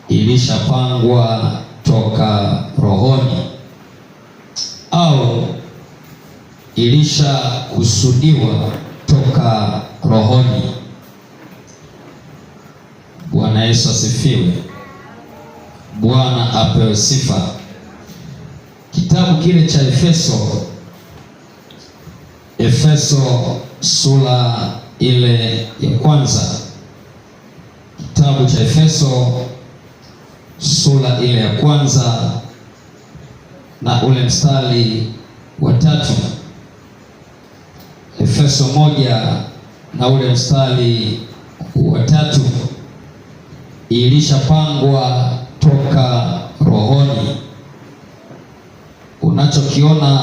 ilishapangwa toka rohoni au ilishakusudiwa toka rohoni. Bwana Yesu asifiwe. Bwana apewe sifa. Kitabu kile cha Efeso sura ile ya kwanza. Kitabu cha Efeso sura ile ya kwanza na ule mstari wa 3. Efeso 1 na ule mstari wa 3. Ilishapangwa toka rohoni. Unachokiona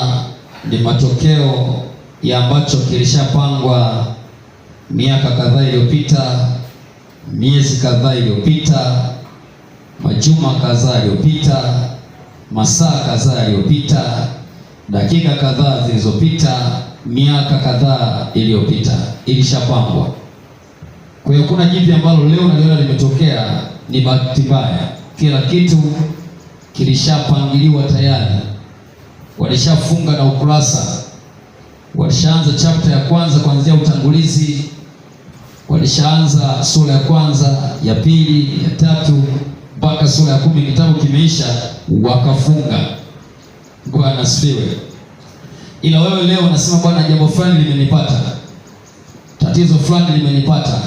ni matokeo ya ambacho kilishapangwa miaka kadhaa iliyopita, miezi kadhaa iliyopita, majuma kadhaa iliyopita, masaa kadhaa iliyopita, dakika kadhaa zilizopita, miaka kadhaa iliyopita. Ilishapangwa. Kwa hiyo kuna jipi ambalo leo naliona limetokea ni bahati mbaya. Kila kitu kilishapangiliwa tayari. Walishafunga na ukurasa. Walishaanza chapter ya kwanza kuanzia utangulizi. Walishaanza sura ya kwanza, ya pili, ya tatu mpaka sura ya 10 kitabu kimeisha, wakafunga. Bwana asifiwe. Ila wewe leo unasema Bwana, jambo fulani limenipata, tatizo fulani limenipata.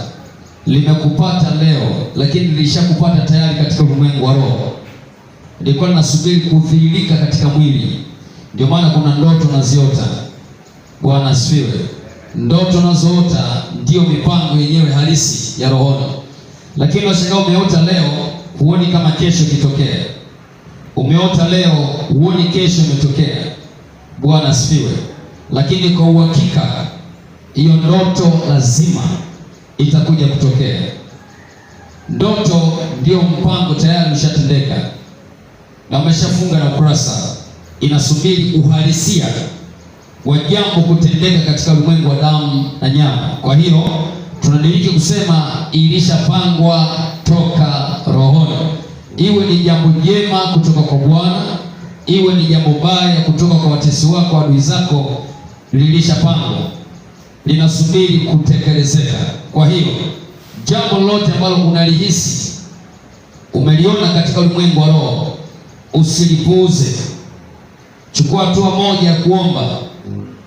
Limekupata leo, lakini lilishakupata tayari katika ulimwengu wa roho. Nilikuwa nasubiri kudhihirika katika mwili. Ndio maana kuna ndoto unaziota. Bwana asifiwe. Ndoto unazoota ndio mipango yenyewe halisi ya rohoni. Lakini unashangaa umeota leo, huoni kama kesho kitokea. Umeota leo, huoni kesho imetokea. Bwana asifiwe. Lakini kwa uhakika hiyo ndoto lazima itakuja kutokea. Ndoto ndio mpango tayari ushatendeka na umeshafunga na ukurasa, inasubiri uhalisia wa jambo kutendeka katika ulimwengu wa damu na nyama. Kwa hiyo tunadiriki kusema ilishapangwa toka rohoni. Iwe ni jambo jema kutoka kwa Bwana, iwe ni jambo baya kutoka kwa watesi wako, adui zako, lilishapangwa, linasubiri kutekelezeka. Kwa hiyo jambo lolote ambalo unalihisi umeliona katika ulimwengu wa roho, usilipuuze. Chukua hatua moja ya kuomba,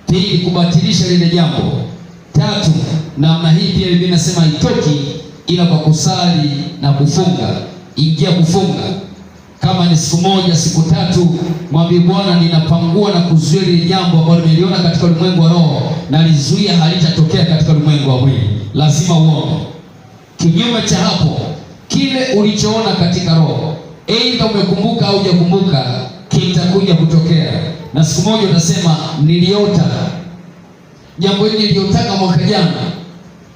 pili kubatilisha lile jambo, tatu namna hii pia Biblia inasema itoki ila kwa kusali na kufunga. Ingia kufunga. Kama ni siku moja, siku 3, mwambie Bwana, ninapangua na kuzuia lile jambo ambalo nimeliona katika ulimwengu wa roho na lizuia halitatokea katika ulimwengu wa mwili. Lazima uombe. Kinyume cha hapo, kile ulichoona katika roho, aidha umekumbuka au hujakumbuka, kitakuja kutokea. Na siku moja utasema niliota jambo hili, niliotaka mwaka jana,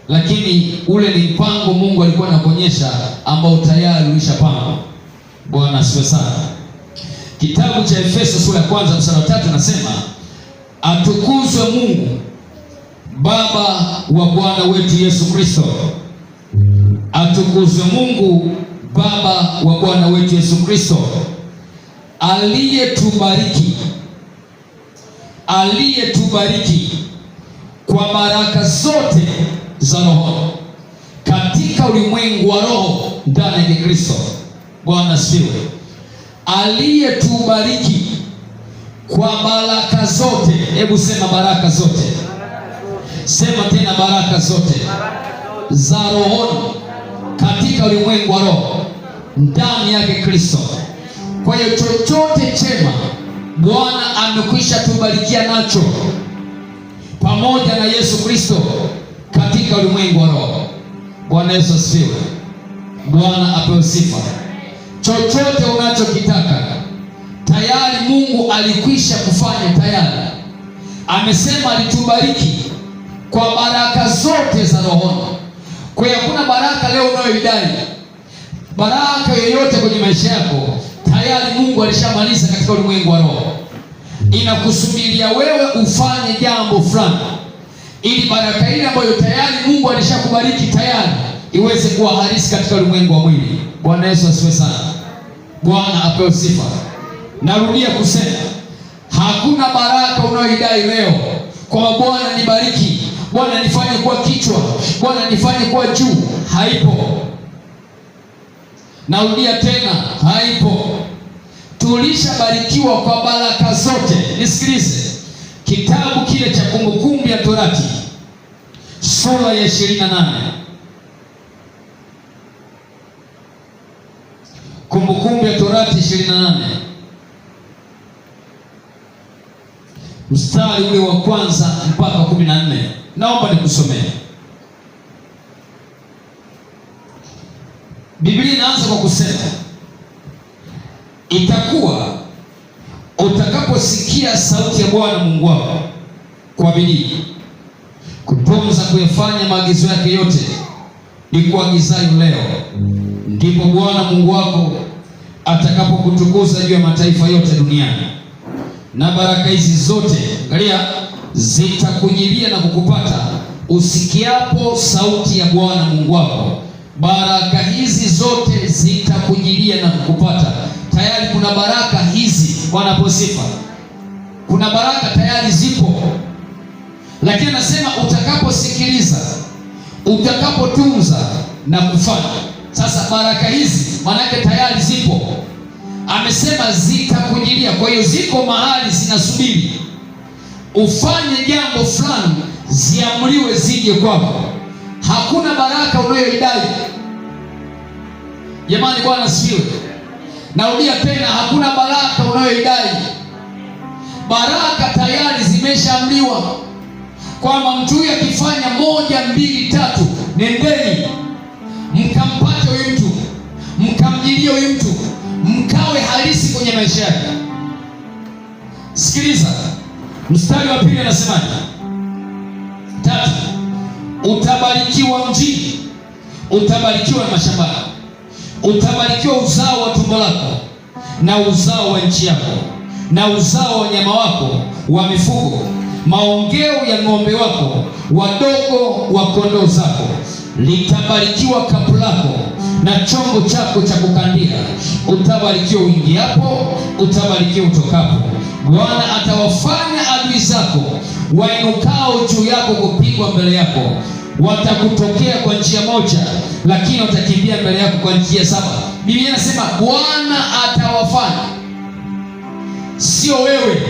lakini ule ni mpango Mungu alikuwa anakuonyesha ambao tayari ulishapangwa. Bwana asifiwe sana. Kitabu cha Efeso sura ya kwanza mstari wa 3 nasema, atukuzwe Mungu Baba wa Bwana wetu Yesu Kristo. Atukuzwe Mungu Baba wa Bwana wetu Yesu Kristo, aliyetubariki kwa baraka zote za roho katika ulimwengu wa roho ndani ya Kristo. Bwana asifiwe. Aliyetubariki kwa baraka zote. Hebu sema baraka zote. Sema tena baraka zote za rohoni katika ulimwengu wa roho ndani yake Kristo. Kwa hiyo chochote chema Bwana amekwisha tubarikia nacho pamoja na Yesu Kristo katika ulimwengu wa roho. Bwana Yesu asifiwe. Bwana apewe sifa. Chochote unachokitaka tayari Mungu alikwisha kufanya tayari. Amesema alitubariki kwa baraka zote za rohoni. Kwa hiyo hakuna baraka leo unayoidai. Baraka yoyote kwenye maisha yako tayari Mungu alishamaliza katika ulimwengu wa roho. Inakusubiria wewe ufanye jambo fulani ili baraka ile ambayo tayari Mungu alishakubariki tayari iweze kuwa halisi katika ulimwengu wa mwili. Bwana Yesu asifiwe sana. Bwana apewe sifa. Narudia kusema, hakuna baraka unayoidai leo kwa Bwana nibariki, Bwana nifanye kuwa kichwa, Bwana nifanye kuwa juu, haipo. Narudia tena, haipo. Tulishabarikiwa kwa baraka zote. Nisikilize, kitabu kile cha Kumbukumbu ya Torati sura ya 28. Kumbukumbu ya Torati 28 mstari ule wa kwanza mpaka 14. Naomba nikusomee. Biblia inaanza kwa kusema, itakuwa utakaposikia sauti ya Bwana Mungu wako kwa bidii kutunza kuyafanya maagizo yake yote nikuagizayo leo, ndipo Bwana Mungu wako atakapokutukuza juu ya mataifa yote duniani, na baraka hizi zote, angalia, zitakujilia na kukupata usikiapo sauti ya Bwana Mungu wako. Baraka hizi zote zitakujilia na kukupata. Tayari kuna baraka hizi. Bwana aposifa. Kuna baraka tayari zipo, lakini anasema utakaposikiliza, utakapotunza na kufanya. Sasa baraka hizi maana yake tayari zipo. Amesema zitakujilia, kwa hiyo ziko mahali zinasubiri ufanye jambo fulani, ziamriwe zije kwako. Hakuna baraka unayoidai. Jamani, Bwana asifiwe. Narudia tena, hakuna baraka unayoidai. Baraka tayari zimeshaamriwa kwamba mtu huyu akifanya 1, 2, 3, nendeni mkampate huyu mtu, mkamjilie huyu mtu, mkawe halisi kwenye maisha yake. Sikiliza, mstari wa pili anasemaje? 3, utabarikiwa mjini, utabarikiwa mashambani, utabarikiwa uzao wa tumbo lako na uzao wa nchi yako na uzao wa wanyama wako wa mifugo, maongeo ya ng'ombe wako, wadogo wa kondoo zako. Litabarikiwa kapu lako na chombo chako cha kukandia. Utabarikiwa uingiapo, utabarikiwa utokapo. Bwana atawafanya adui zako wainukao juu yako kupigwa mbele yako. Watakutokea kwa njia moja, lakini watakimbia mbele yako kwa njia 7. Biblia inasema Bwana atawafanya, sio wewe.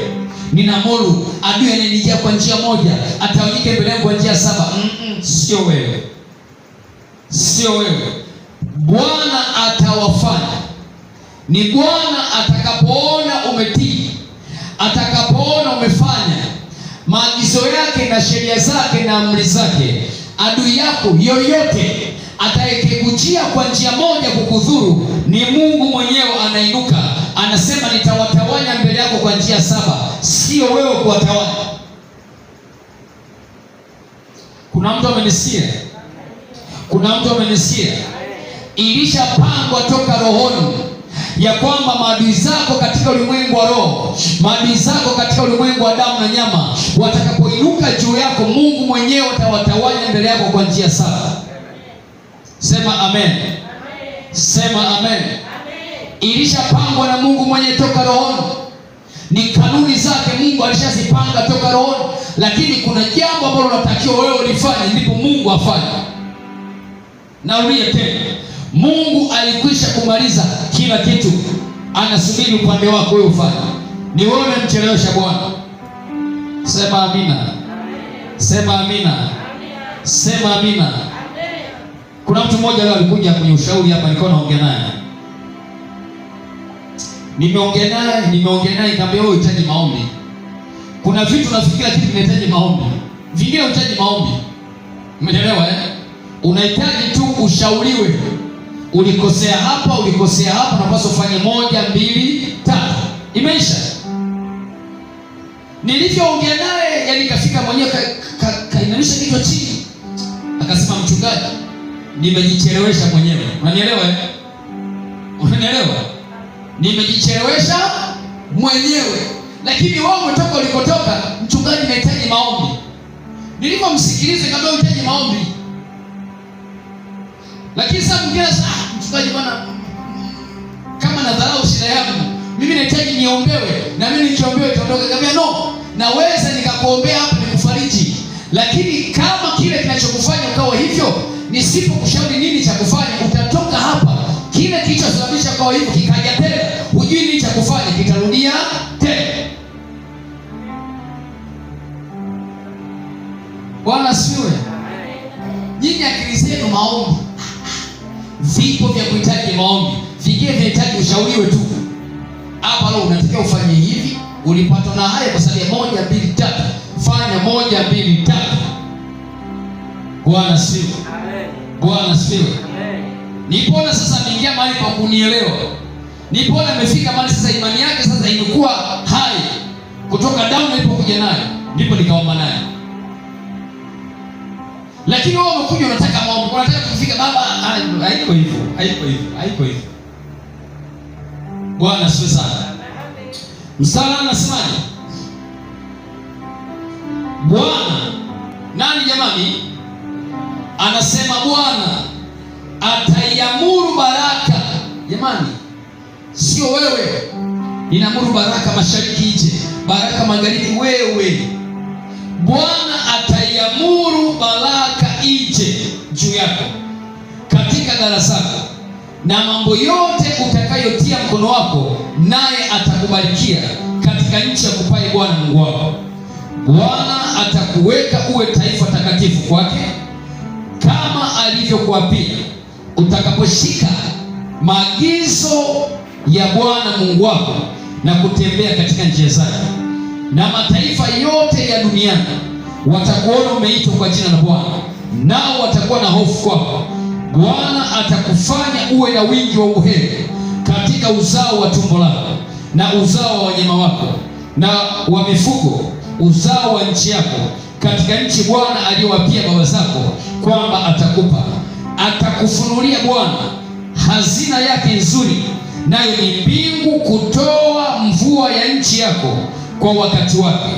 Ninaamuru adui ananijia kwa njia moja, atawanyike mbele yako kwa njia 7. Sio wewe, sio wewe. Bwana atawafanya. Ni Bwana atakapoona umetii, atakapoona umefanya maagizo yake na sheria zake na amri zake, adui yako yoyote atakayekujia kwa njia moja kukudhuru, ni Mungu mwenyewe anainuka, anasema nitawatawanya mbele yako kwa njia 7, sio wewe kuwatawanya. Kuna mtu amenisikia? Kuna mtu amenisikia? Ilishapangwa toka rohoni ya kwamba maadui zako katika ulimwengu wa roho, maadui zako katika ulimwengu wa damu na nyama, watakapoinuka juu yako, Mungu mwenyewe atawatawanya mbele yako kwa njia 7. Sema amen. Sema amen. Ilishapangwa na Mungu mwenyewe toka rohoni. Ni kanuni zake Mungu alishazipanga toka rohoni, lakini kuna jambo ambalo unatakiwa wewe ulifanye, ndipo Mungu afanye. Narudia tena, Mungu alikwisha kumaliza kila kitu, anasubiri upande wako wewe ufanye. Ni wewe unamchelewesha Bwana. Sema amina. Sema amina. Sema amina. Kuna mtu mmoja leo alikuja kwenye ushauri hapa, nilikuwa naongea naye. Nimeongea naye nikamwambia wewe unahitaji maombi. Kuna vitu nafikiria kitu kinahitaji maombi, vingine unahitaji maombi. Umeelewa eh? Unahitaji tu ushauriwe. Ulikosea hapa, ulikosea hapa, unapaswa ufanye 1, 2, 3. Imeisha. Nilivyoongea naye, yani kafika mwenyewe kainamisha kichwa chini. Akasema, mchungaji, nimejichelewesha mwenyewe. Unanielewa eh? Unanielewa? Nimejichelewesha mwenyewe. Lakini wewe umetoka ulikotoka, mchungaji, nahitaji maombi. Nilipomsikiliza kama unahitaji maombi, Lakini sasa mwingine sasa, mchungaji bwana, kama nadharau shida yangu, mimi nahitaji niombewe, na mimi nikiombewe itaondoka. Nikamwambia no, naweza nikakuombea hapa nikufariji, lakini kama kile kinachokufanya ukawa hivyo, nisipokushauri nini cha kufanya, utatoka hapa kile kilichosababisha ukawa hivyo kikaja tena, hujui nini cha kufanya, kitarudia tena. Bwana asifiwe. Nyinyi akili zenu maombi, vipo vya kuhitaji maombi, vingine vinahitaji ushauriwe tu. Hapa leo unatakiwa ufanye hivi, ulipatwa na haya kwa sababu ya 1 2 3, fanya 1 2 3. Bwana asifiwe. Amen. Bwana asifiwe. Amen. Nipona sasa ameingia mahali pa kunielewa. Nipona amefika mahali sasa imani yake sasa imekuwa hai. Kutoka down ilipokuja nayo, ndipo nikaomba naye. Lakini wewe umekuja unataka maombi, unataka kufika baba, haiko hivyo, haiko hivyo, haiko hivyo. Bwana asifiwe sana. Msala anasemaje? Bwana nani jamani? Anasema Bwana ataiamuru baraka. Jamani, sio wewe. Ninaamuru baraka mashariki ije, baraka magharibi wewe. Bwana ataiamuru baraka ije juu yako katika darasani, na mambo yote utakayotia mkono wako, naye atakubarikia katika nchi ya kupai Bwana Mungu wako. Bwana atakuweka uwe taifa takatifu kwake, kama alivyokuapia, utakaposhika maagizo ya Bwana Mungu wako na kutembea katika njia zake. Na mataifa yote ya duniani watakuona umeitwa kwa jina la Bwana, nao watakuwa na hofu kwako. Bwana atakufanya uwe na wingi wa uheri katika uzao wa tumbo lako, na uzao wa wanyama wako na wa mifugo, uzao wa nchi yako, katika nchi Bwana aliyowapia baba zako kwamba atakupa. Atakufunulia Bwana hazina yake nzuri, nayo ni mbingu, kutoa mvua ya nchi yako kwa wakati wake,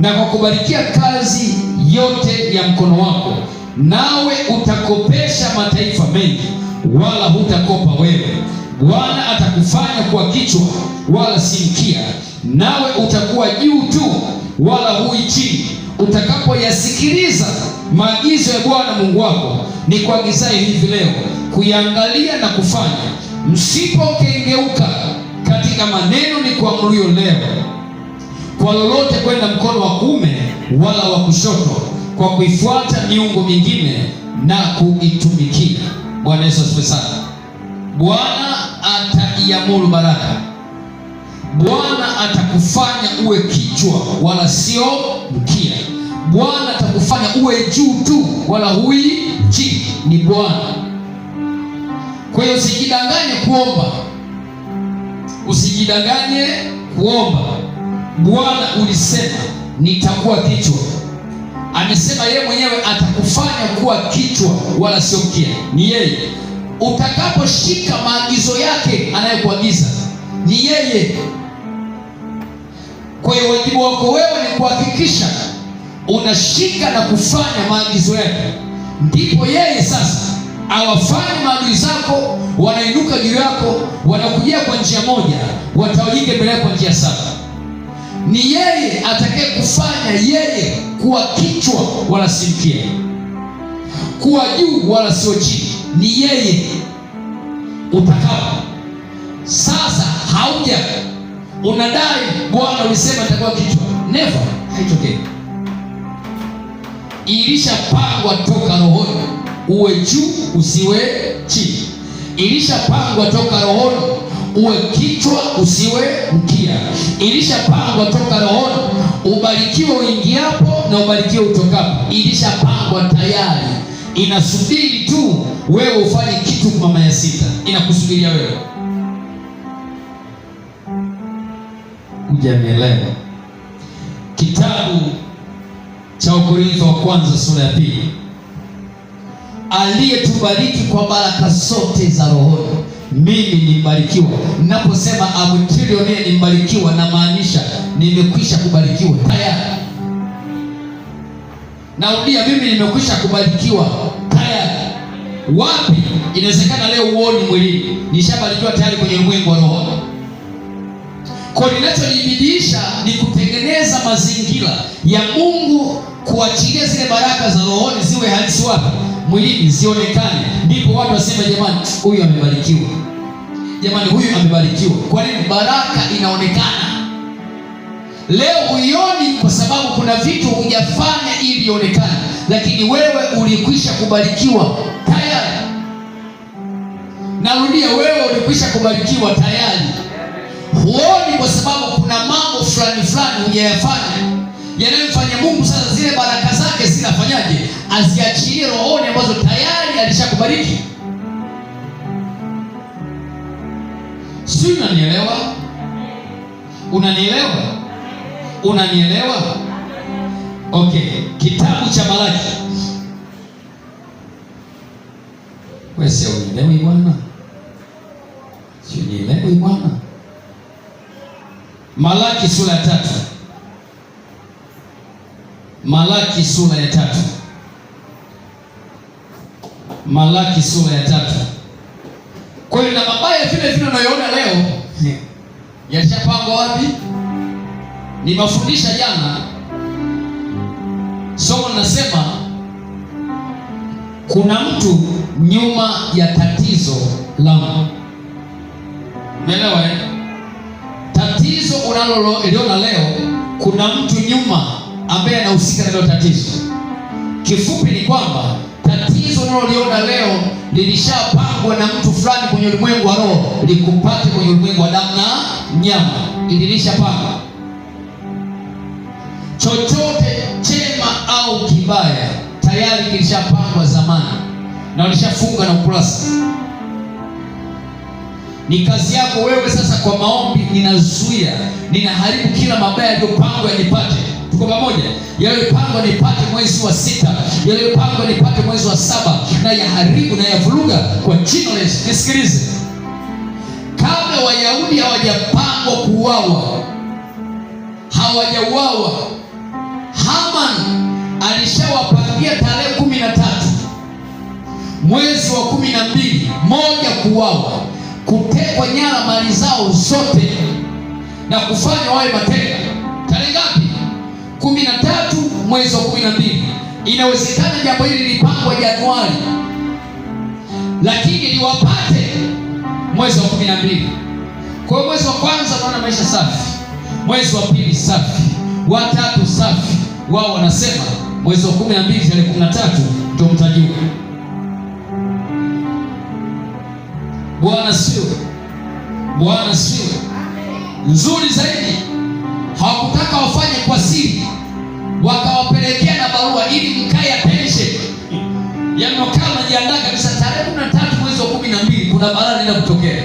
na kwa kubarikia kazi yote ya mkono wako. Nawe utakopesha mataifa mengi, wala hutakopa wewe. Bwana atakufanya kuwa kichwa wala si mkia, nawe utakuwa juu tu wala hui chini, utakapoyasikiliza maagizo ya Bwana Mungu wako ni kuagizayo hivi leo, kuyaangalia na kufanya. Msipokengeuka katika maneno ni kuamrio leo, kwa lolote kwenda mkono wa kuume wala wa kushoto, kwa kuifuata miungu mingine na kuitumikia. Bwana Yesu asifiwe sana. Bwana ataiamuru baraka. Bwana atakufanya uwe kichwa wala sio mkia. Bwana atakufanya uwe juu tu wala hui chini. Ni Bwana. Kwa hiyo usijidanganye kuomba, usijidanganye kuomba. Bwana ulisema nitakuwa kichwa. Amesema yeye mwenyewe atakufanya kuwa kichwa wala sio mkia. Ni yeye. Utakaposhika maagizo yake anayokuagiza, ni yeye. Kwa hiyo wajibu wako wewe ni kuhakikisha unashika na kufanya maagizo yake, ndipo yeye sasa awafanye maadui zako wanainuka juu yako, wanakujia kwa njia moja, watawajike mbele kwa njia saba. Ni yeye atakaye kufanya yeye kuwa kichwa wala si mkia, kuwa juu wala sio chini. Ni yeye. Utakapo sasa hauja unadai Bwana ulisema atakuwa kichwa, never, haitokei. Ilishapangwa toka rohoni uwe juu usiwe chini. Ilishapangwa toka rohoni uwe kichwa usiwe mkia. Ilishapangwa toka rohoni ubarikiwe uingiapo na ubarikiwe utokapo. Ilishapangwa tayari, inasubiri tu wewe ufanye kitu. Mama ya sita inakusubiria wewe. Hujanielewa? Kitabu cha Wakorintho wa kwanza sura ya 2. Aliyetubariki kwa baraka zote za rohoni. Mimi nimbarikiwa. Ninaposema amtrillionaire nimbarikiwa, na maanisha nimekwisha kubarikiwa tayari. Narudia, mimi nimekwisha kubarikiwa tayari. Wapi? Inawezekana leo uoni mwilini, nishabarikiwa tayari kwenye ulimwengu wa roho. Kwa ninachojibidisha ni kutengeneza mazingira ya Mungu kuachilia zile baraka za rohoni ziwe halisi wapi? Mwilini, zionekane. Ndipo watu wasema, jamani, huyu amebarikiwa. Jamani, huyu amebarikiwa. Kwa nini? Baraka inaonekana. Leo huioni kwa sababu kuna vitu hujafanya ili ionekane, lakini wewe ulikwisha kubarikiwa tayari. Narudia, wewe ulikwisha kubarikiwa tayari. Huoni kwa sababu kuna mambo fulani hujayafanya yanayomfanya Mungu sasa zile baraka zake zinafanyaje? Aziachilie rohoni ambazo tayari alishakubariki. Si unanielewa? Unanielewa? Okay, kitabu cha Malaki. Wewe sio unielewi bwana? Sio unielewi bwana? Malaki sura ya 3. Malaki sura ya 3. Malaki sura ya 3. Kwa hiyo na mabaya vile vile unayoona leo yalishapangwa wapi? Nimefundisha jana somo linasema kuna mtu nyuma ya tatizo langu. Umeelewa eh? Tatizo unaloliona leo, kuna mtu nyuma ambaye anahusika na hilo tatizo. Kifupi ni kwamba tatizo unaloliona leo lilishapangwa na mtu fulani kwenye ulimwengu wa roho likupate kwenye ulimwengu wa damu na nyama. Ilishapangwa. Chochote chema au kibaya tayari kilishapangwa zamani na ulishafunga na ukurasa. Ni kazi yako wewe sasa kwa maombi, ninazuia, ninaharibu kila mabaya yaliyopangwa yanipate. Tuko pamoja? Yaliyopangwa nipate mwezi wa 6, yaliyopangwa nipate mwezi wa 7, na yaharibu na yavuruga kwa jina la Yesu. Nisikilize. Kabla Wayahudi hawajapangwa kuuawa, hawajauawa, Haman alishawapangia tarehe 13 mwezi wa 12 moja kuuawa, kutekwa nyara mali zao zote na kufanya wawe mateka. Tarehe ngapi? 13 mwezi wa 12. Inawezekana jambo hili lilipangwa Januari, lakini liwapate mwezi wa 12. Kwa mwezi wa kwanza unaona maisha safi, mwezi wa pili safi, wa tatu safi. Wao wanasema mwezi wa 12 tarehe 13 ndio mtajua. Bwana sio. Bwana sio. Nzuri zaidi, hawakutaka wafanye kwa siri, wakawapelekea na barua ili mkae attention. Yaani kama najiandaa kabisa, tarehe 13 mwezi wa 12 kuna balaa linaenda kutokea.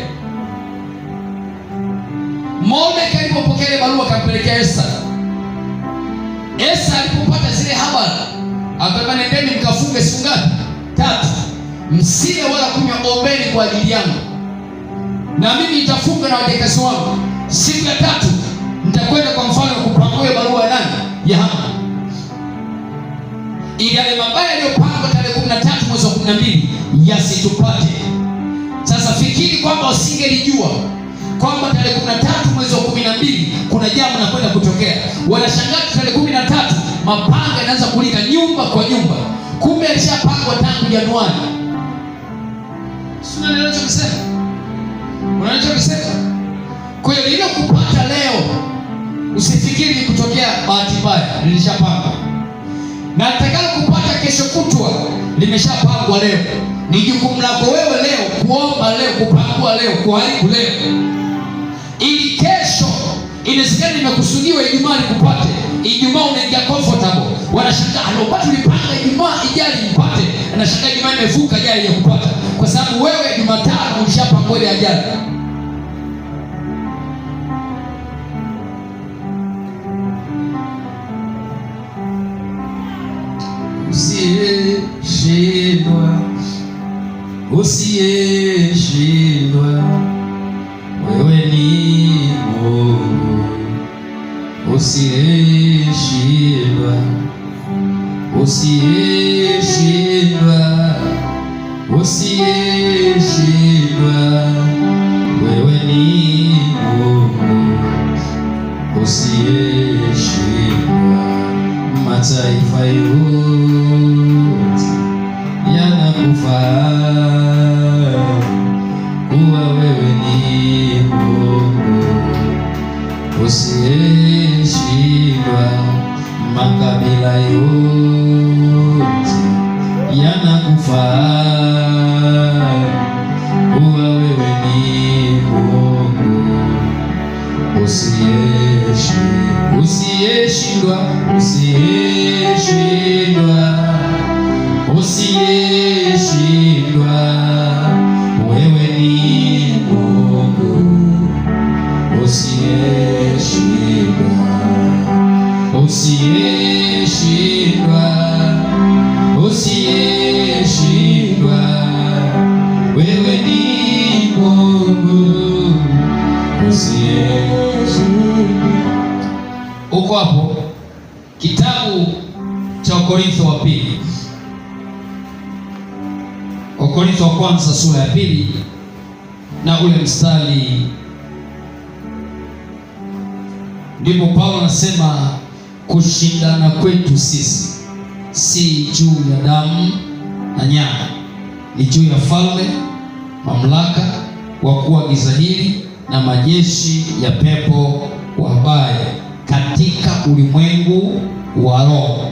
Mordekai alipopokea ile barua akampelekea Esther. Esther alipopata zile habari akasema, nendeni mkafunge siku ngapi? 3. Msile wala kunywa, ombeni kwa ajili yangu, na mimi nitafunga na wajakazi wangu. Siku ya 3 nitakwenda kwa mfalme kupangua barua ya nani? Ya Haman. Ili yale mabaya yaliyopangwa tarehe 13 mwezi wa 12 yasitupate. Sasa fikiri kwamba wasingelijua kwamba tarehe 13 mwezi wa 12 kuna jambo linakwenda kutokea. Wanashangaa tarehe 13 mapanga yanaanza kulika nyumba kwa nyumba. Kumbe alishapangwa tangu Januari. Sina neno cha kusema. Unachokisema. Kwa hiyo ile kupata leo usifikiri ni kutokea bahati mbaya, lilishapangwa. Na atakalo kupata kesho kutwa limeshapangwa leo. Ni jukumu lako wewe leo kuomba leo, kupangua leo, kuharibu leo. Ili kesho inawezekana nimekusudiwa Ijumaa nikupate. Ijumaa unaingia comfortable. Wanashangaa alopata ulipanga Ijumaa ijayo nipate. Anashangaa Ijumaa imevuka ijayo kupata. Kwa sababu wewe Jumatano ulishapangwa ile ajali. Usiyeshindwa, wewe ni Mungu. Usiyeshindwa, usiyeshindwa, usiyeshindwa. ni Mungu usiyeshindwa. Mataifa yote yanakufahamu kuwa wewe ni Mungu usiyeshindwa. Makabila yote yanakufahamu kuwa wewe ni Mungu usiyeshindwa, usiyeshindwa, usiyeshindwa. Wewe ni Mungu usiyeshindwa, usiyeshindwa, usiyeshindwa. Wewe ni Mungu usiyeshindwa. Uko hapo kitabu cha Wakorintho wa pili, Wakorintho wa kwanza sura ya pili na ule mstari, ndipo Paulo anasema kushindana kwetu sisi si juu ya damu na nyama, ni juu ya falme, mamlaka, wakuu wa giza hili na majeshi ya pepo wabaya katika ulimwengu wa roho.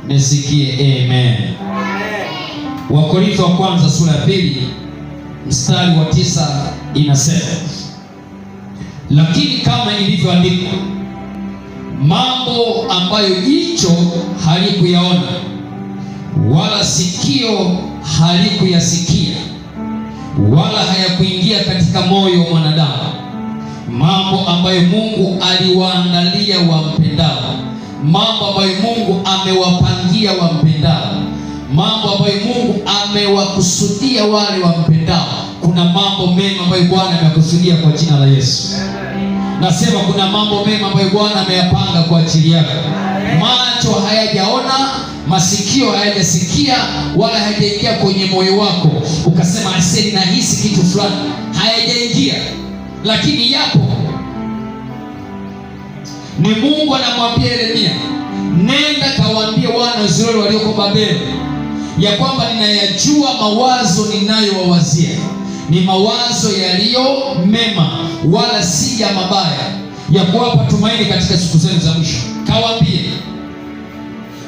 Nisikie amen. Wakorintho wa kwanza sura ya pili mstari wa 9 inasema, lakini kama ilivyoandikwa, mambo ambayo jicho halikuyaona wala sikio halikuyasikia wala hayakuingia katika moyo wa mwanadamu, mambo ambayo Mungu aliwaandalia wampendao, mambo ambayo Mungu amewapangia wampendao, mambo ambayo Mungu amewakusudia wale wampendao. Kuna mambo mema ambayo Bwana amewakusudia kwa jina la Yesu. Nasema kuna mambo mema ambayo Bwana ameyapanga kwa ajili yako. Macho hayajaona, masikio hayajasikia, wala hayajaingia kwenye moyo wako ukasema asili nahisi kitu fulani, hayajaingia, lakini yapo. Ni Mungu anamwambia Yeremia, nenda kawaambie wana wa Israeli walioko Babeli ya kwamba ninayajua mawazo ninayowawazia, ni mawazo yaliyo mema wala si ya mabaya, ya kuwapa tumaini katika siku zenu za mwisho. Kawaambie.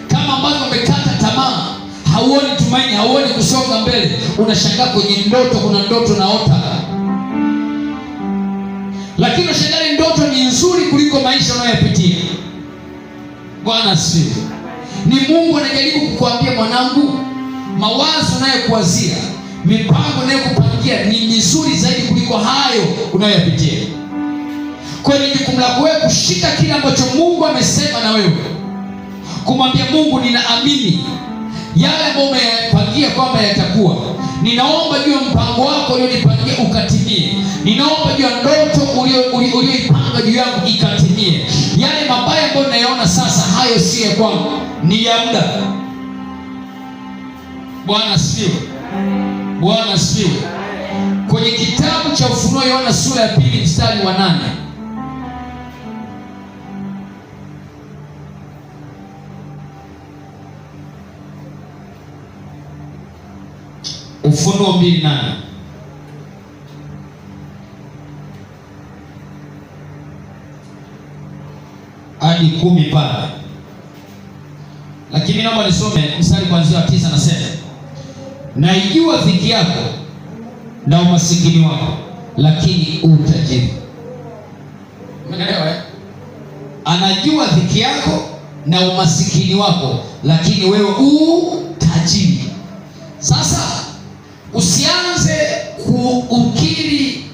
Kama ambavyo umekata tamaa, hauoni tumaini, hauoni kusonga mbele, unashangaa kwenye ndoto, kuna ndoto naota, lakini unashangaa ndoto ni nzuri kuliko maisha unayopitia. Bwana asifiwe. Ni Mungu anajaribu kukuambia, mwanangu, mawazo unayokuwazia, mipango unayokupangia ni mizuri zaidi kuliko hayo unayopitia. Kwa hiyo jukumu lako wewe kushika kile ambacho Mungu amesema na wewe, kumwambia Mungu, ninaamini yale ambayo umepangia kwamba yatakuwa. Ninaomba juu ya mpango wako ulionipangia ukatimie. Ninaomba juu ya ndoto ulioipanga juu yangu ikatimie. Yale mabaya ambayo ninayaona sasa, hayo si ya kwangu, ni ya muda. Bwana asifiwe. Bwana asifiwe. Kwenye kitabu cha Ufunuo Yohana sura ya 2 mstari wa 8, Ufunuo 2:8, hadi 10 pale, lakini naomba nisome mstari kuanzia wa 9. Nasema, naijua dhiki yako na umasikini wako, lakini utajiri. Umeelewa eh? Anajua dhiki yako na umasikini wako, lakini wewe utajiri. Sasa usianze kuukiri,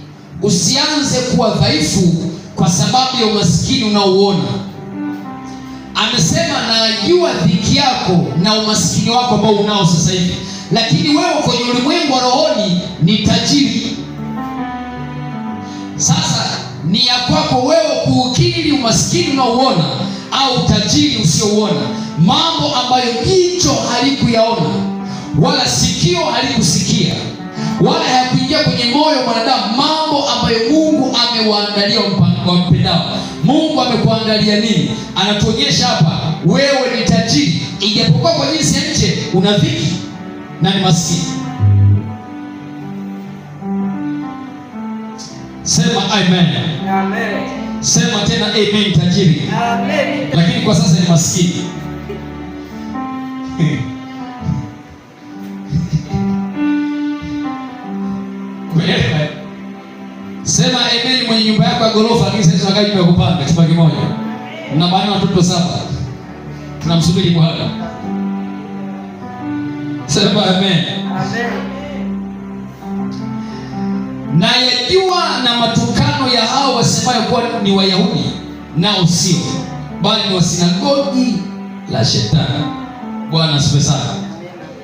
usianze kuwa dhaifu kwa sababu ya umasikini unaouona. Amesema najua dhiki yako na umasikini wako ambao unao sasa hivi, lakini wewe kwenye ulimwengu wa rohoni ni tajiri. Sasa ni ya kwako wewe kuukiri umasikini unaouona au tajiri usiouona, mambo ambayo jicho halikuyaona wala sikio halikusikia wala hayakuingia kwenye moyo wa mwanadamu, kuwaandalia wampendao. Mungu amekuandalia nini? Anatuonyesha hapa, wewe ni tajiri, ijapokuwa kwa jinsi ya nje una dhiki na ni maskini. Sema amen. Amen. Sema tena amen, tajiri. Amen. Lakini kwa sasa ni maskini. Sema amen mwenye nyumba yako ya ghorofa, lakini sasa tunakaa nyumba ya kupanga chumba kimoja. Mna bana watoto 7. Tunamsubiri Bwana. Sema amen. Amen. Na yajua na matukano ya hao wasemayo kuwa ni Wayahudi, nao sio, bali ni wa sinagogi la Shetani. Bwana asifiwe sana.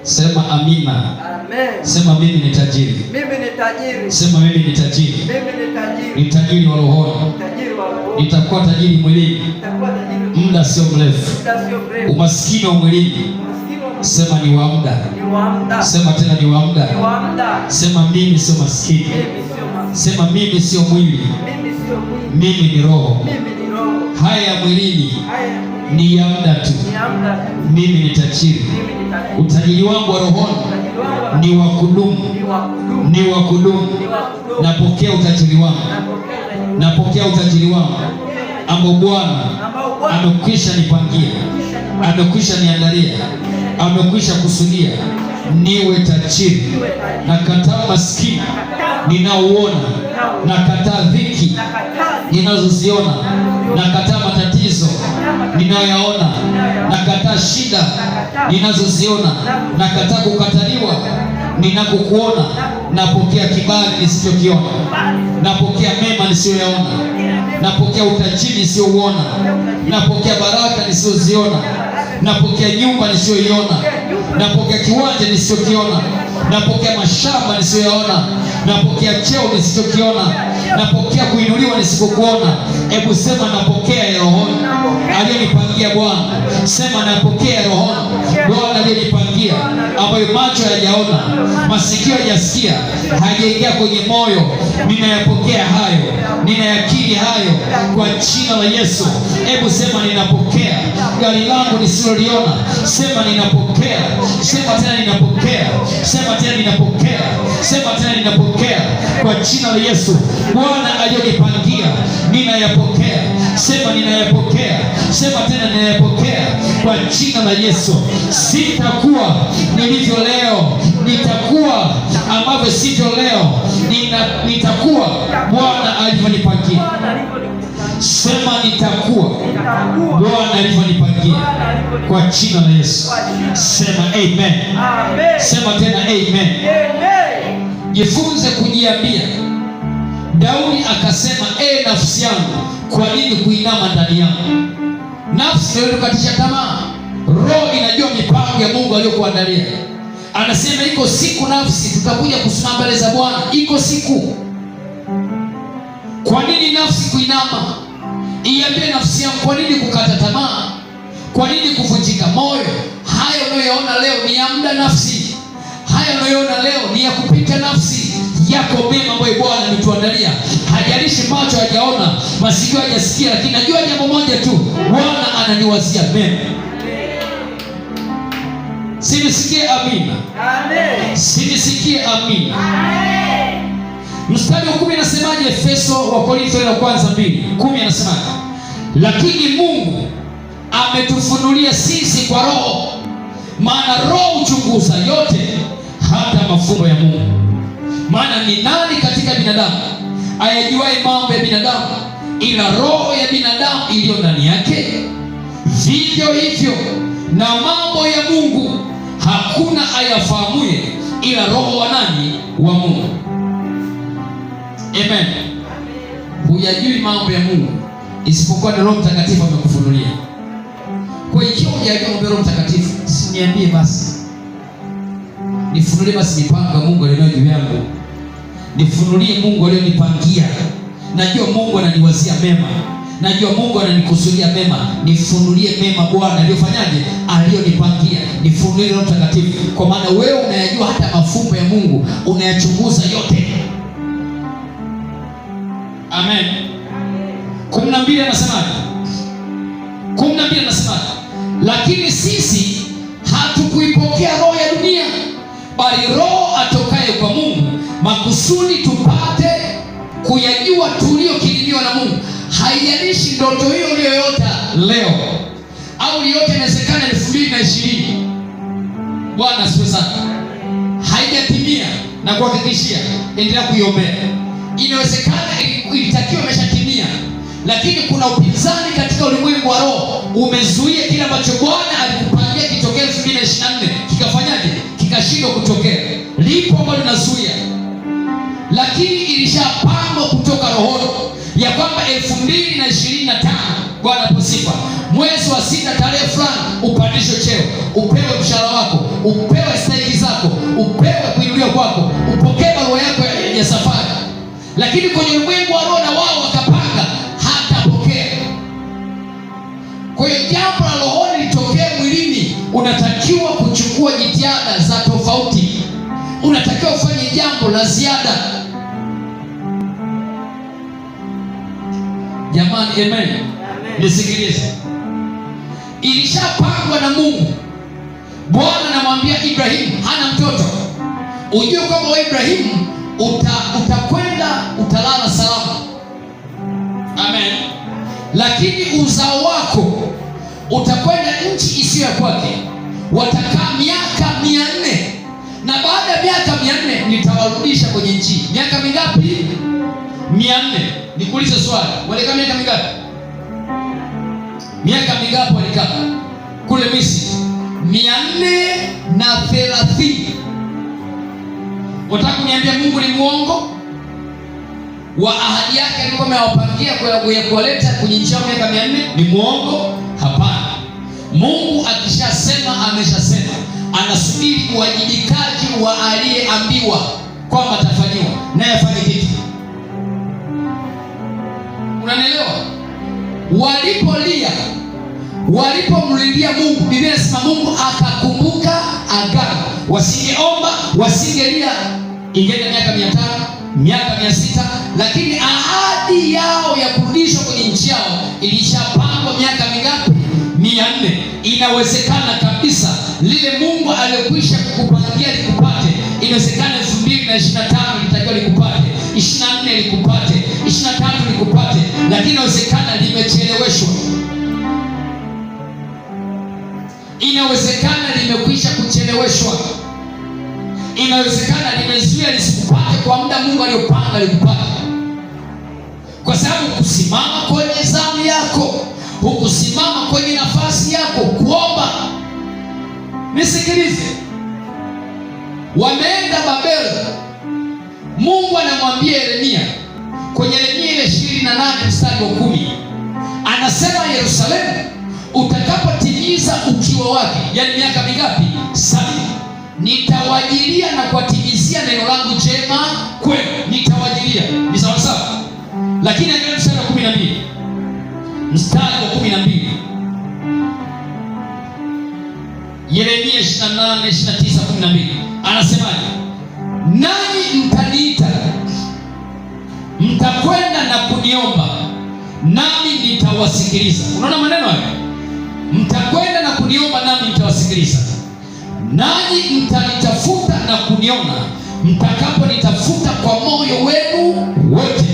Sema amina. Amen. Sema mimi ni tajiri. Mimi ni tajiri. Sema mimi ni tajiri. Mimi ni tajiri. Ni tajiri wa rohoni. Tajiri wa rohoni. Nitakuwa tajiri mwilini. Nitakuwa tajiri muda sio mrefu. Muda sio mrefu. Umaskini wa mwilini, sema ni wa muda. Ni wa muda. Sema tena ni wa muda. Ni wa muda. Sema mimi sio maskini. Mimi sio maskini. Sema mimi sio mwili. Mimi sio mwili. Mimi ni roho. Mimi ni roho. Haya ya mwilini Haya ni ya muda tu. ni ya muda tu. Mimi ni tajiri. Mimi ni tajiri. Utajiri wangu wa rohoni ni wa kudumu. Ni wa kudumu. Ni wa kudumu. Ni wa kudumu. Napokea utajiri wangu. Napokea utajiri wangu ambao Bwana amekwisha nipangia, amekwisha niandalia, amekwisha kusudia niwe tajiri. Nakataa maskini ninaouona, nakataa dhiki ninazoziona, nakataa matatizo ninayoyaona, nakataa shida ninazoziona, nakataa kukataliwa ninakokuona. Napokea kibali nisichokiona, napokea mema nisiyoyaona, napokea utajiri nisiyouona, napokea baraka nisiyoziona, napokea nyumba nisiyoiona, napokea kiwanja nisichokiona, napokea mashamba nisiyoyaona, napokea cheo nisichokiona, napokea kuinuliwa nisikokuona. Hebu sema napokea ya rohoni aliyonipangia Bwana. Sema napokea ya rohoni Bwana aliyonipangia, ambayo macho hayajaona, masikio hayajasikia, hayajaingia kwenye moyo. Ninayapokea hayo, ninayakiri hayo kwa jina la Yesu. Hebu sema ninapokea. Gari langu nisiloliona, sema ninapokea. Sema tena ninapokea. Sema tena ninapokea. Sema tena ninapokea kwa jina la Yesu. Bwana aliyonipangia ninayapokea. Sema ninayapokea. Sema tena ninayapokea kwa jina la Yesu. Sitakuwa nilivyo leo, nitakuwa ambavyo sivyo leo. Nitakuwa Bwana alivyonipangia. Sema nitakuwa Bwana alivyonipangia kwa jina la Yesu. Sema amen. Sema tena amen. Jifunze kujiambia. Daudi akasema, nafsi yangu, kwa nini kuinama ndani yangu? Nafsi ndio inakatisha tamaa. Roho inajua mipango ya Mungu aliyokuandalia. Anasema iko siku nafsi tutakuja kusimama mbele za Bwana. Iko siku. Kwa nini nafsi kuinama? Iambie nafsi yangu, kwa nini kukata tamaa? Kwa nini kuvunjika moyo? Haya unayoona leo ni ya muda nafsi. Haya unayoona leo ni ya kupita nafsi. Yako mema ambayo Bwana ametuandalia. Hajalishi macho hajaona, masikio hajasikia, lakini najua jambo moja tu, Bwana ananiwazia mema. Sinisikie amina. Amen. Sinisikie amina. Amen. Mstari wa 10 anasemaje? Efeso wa Korintho ya kwanza 2:10 anasemaje? Lakini Mungu ametufunulia sisi kwa Roho, maana Roho uchunguza yote, hata mafumbo ya Mungu. Maana ni nani katika binadamu ayajuaye mambo ya binadamu ila roho ya binadamu iliyo ndani yake? Vivyo hivyo na mambo ya Mungu hakuna ayafahamuye ila Roho wa nani? Wa Mungu. Amen. Hujajui mambo ya Mungu isipokuwa ni Roho Mtakatifu amekufunulia. Kwa hiyo ikiwa hujajua mambo ya Roho Mtakatifu, usiniambie basi. Nifunulie basi mipango ya Mungu aliyo juu yangu. Nifunulie Mungu aliyonipangia. Najua Mungu ananiwazia mema. Najua Mungu ananikusudia mema. Nifunulie mema Bwana aliyofanyaje? Aliyonipangia. Nifunulie Roho Mtakatifu, kwa maana wewe unayajua hata mafumbo ya Mungu, unayachunguza yote. Amen. 12 anasemaje? 12 anasemaje? Lakini sisi hatukuipokea roho ya dunia, bali roho atokaye kwa Mungu, makusudi tupate kuyajua tuliyokirimiwa na Mungu. Haijalishi ndoto hiyo uliyoyota leo au uliyote inawezekana 2020. Bwana asifiwe sana. Haijatimia na kuhakikishia, endelea kuiombea. Inawezekana ilitakiwa imeshatimia, lakini kuna upinzani katika ulimwengu wa roho umezuia kile ambacho Bwana alikupangia kitokee 2024. Kikafanyaje? Kikashindwa kutokea. Lipo ambalo linazuia, lakini ilishapangwa kutoka rohoni ya kwamba 2025, Bwana posifa, mwezi wa 6 tarehe fulani upandishwe cheo, upewe mshahara wako, upewe stahiki zako, upewe kuinuliwa kwako, upokee barua yako ya safari. Lakini kwenye ulimwengu wa roho na wao wakapanga hatapokea. Kwa hiyo jambo la rohoni litokee mwilini, unatakiwa kuchukua jitihada za tofauti, unatakiwa ufanye jambo la ziada. Jamani, amen. Nisikilize, ilishapangwa na Mungu. Bwana anamwambia Ibrahimu, hana mtoto, ujue kwamba wewe Ibrahimu utakwenda utalala salama. Amen. Lakini uzao wako utakwenda nchi isiyo ya kwake, watakaa miaka 400, na baada ya miaka 400 nitawarudisha kwenye nchi. Miaka mingapi? 400. Nikuulize swali, walikaa miaka mingapi? Miaka mingapi walikaa kule Misri? 430. Unataka kuniambia Mungu ni muongo? Wa ahadi yake alikuwa amewapangia kuwaleta kwenye nchi yao miaka 400? Ni muongo? Hapana. Mungu akishasema ameshasema. Anasubiri uwajibikaji wa aliyeambiwa kwamba atafanyiwa, naye afanye kitu. Unanielewa? Walipolia, walipomlilia Mungu, Biblia inasema Mungu akakumbuka agano. Wasingeomba, wasingelia, ingeenda miaka 500, miaka 600, lakini ahadi yao ya kurudishwa kwenye nchi yao ilishapangwa miaka mingapi? 400. Inawezekana kabisa lile Mungu aliyokwisha kukupangia likupate. Inawezekana 2025 litakiwa likupate, 24 likupate, 23 likupate, lakini inawezekana limecheleweshwa. Inawezekana limekwisha kucheleweshwa. Inawezekana limezuia lisikupate kwa muda Mungu aliyopanga likupate, kwa sababu kusimama kwenye zamu yako, hukusimama kwenye nafasi yako kuomba. Nisikilize, wameenda Babeli. Mungu anamwambia Yeremia kwenye Yeremia ile 28 mstari wa 10, anasema Yerusalemu utakapotimiza ukiwa wake, yani miaka mingapi? 7, nitawajilia na kuwatimizia neno langu jema kwenu. Nitawajilia ni sawa sawa, lakini angalia mstari wa 12, mstari wa 12, Yeremia 28, 29, 12, anasemaje? Nanyi mtaniita, mtakwenda na kuniomba, nami nitawasikiliza. Unaona maneno hayo? Mtakwenda na kuniomba, nami nitawasikiliza. Nanyi mtanitafuta na kuniona, mtakaponitafuta kwa moyo wenu wote,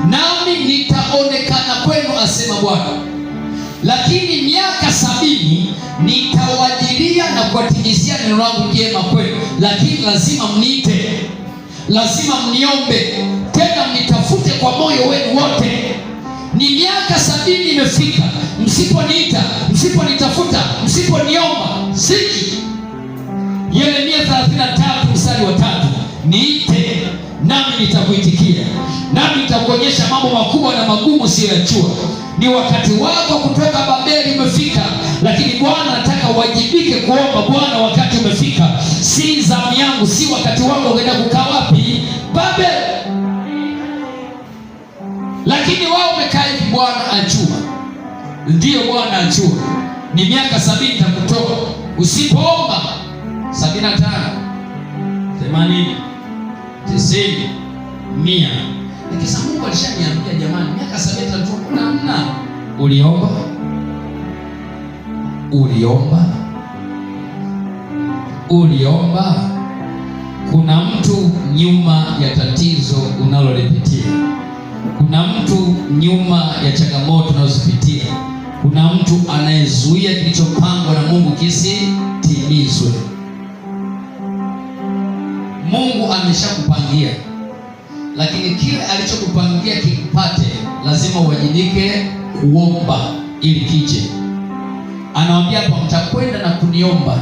nami nitaonekana kwenu, asema Bwana. Lakini miaka 70 nitawajilia na kuwatimizia neno langu jema kwenu. Lakini lazima mniite, lazima mniombe, tena mnitafute kwa moyo wenu wote. Ni miaka 70 imefika, msiponiita, msiponitafuta, msiponiomba siji. Yeremia 33 mstari wa 3, niite nami nitakuitikia, nami nitakuonyesha mambo makubwa na magumu usiyoyajua. Ni wakati wako kutoka Babeli umefika, lakini Bwana anataka uwajibike kuomba. Bwana, wakati umefika, si zamu yangu, si wakati wangu unaenda kukaa wapi? Babeli. Lakini wao wamekaa hivi, Bwana ajua. Ndiyo, Bwana ajua. Ni miaka 70 nitakutoa. Usipoomba 75, 80, 90, 100, Nikisa Mungu alishaniambia jamani, miaka 70 tu namna. Uliomba? Kuna mtu nyuma ya tatizo unalolipitia. Kuna mtu nyuma ya changamoto unazozipitia. Kuna mtu anayezuia kilichopangwa na Mungu kisitimizwe. Mungu ameshakupangia, lakini kile alichokupangia kikupate, lazima uwajibike kuomba ili kije. Anawaambia hapa, mtakwenda na kuniomba,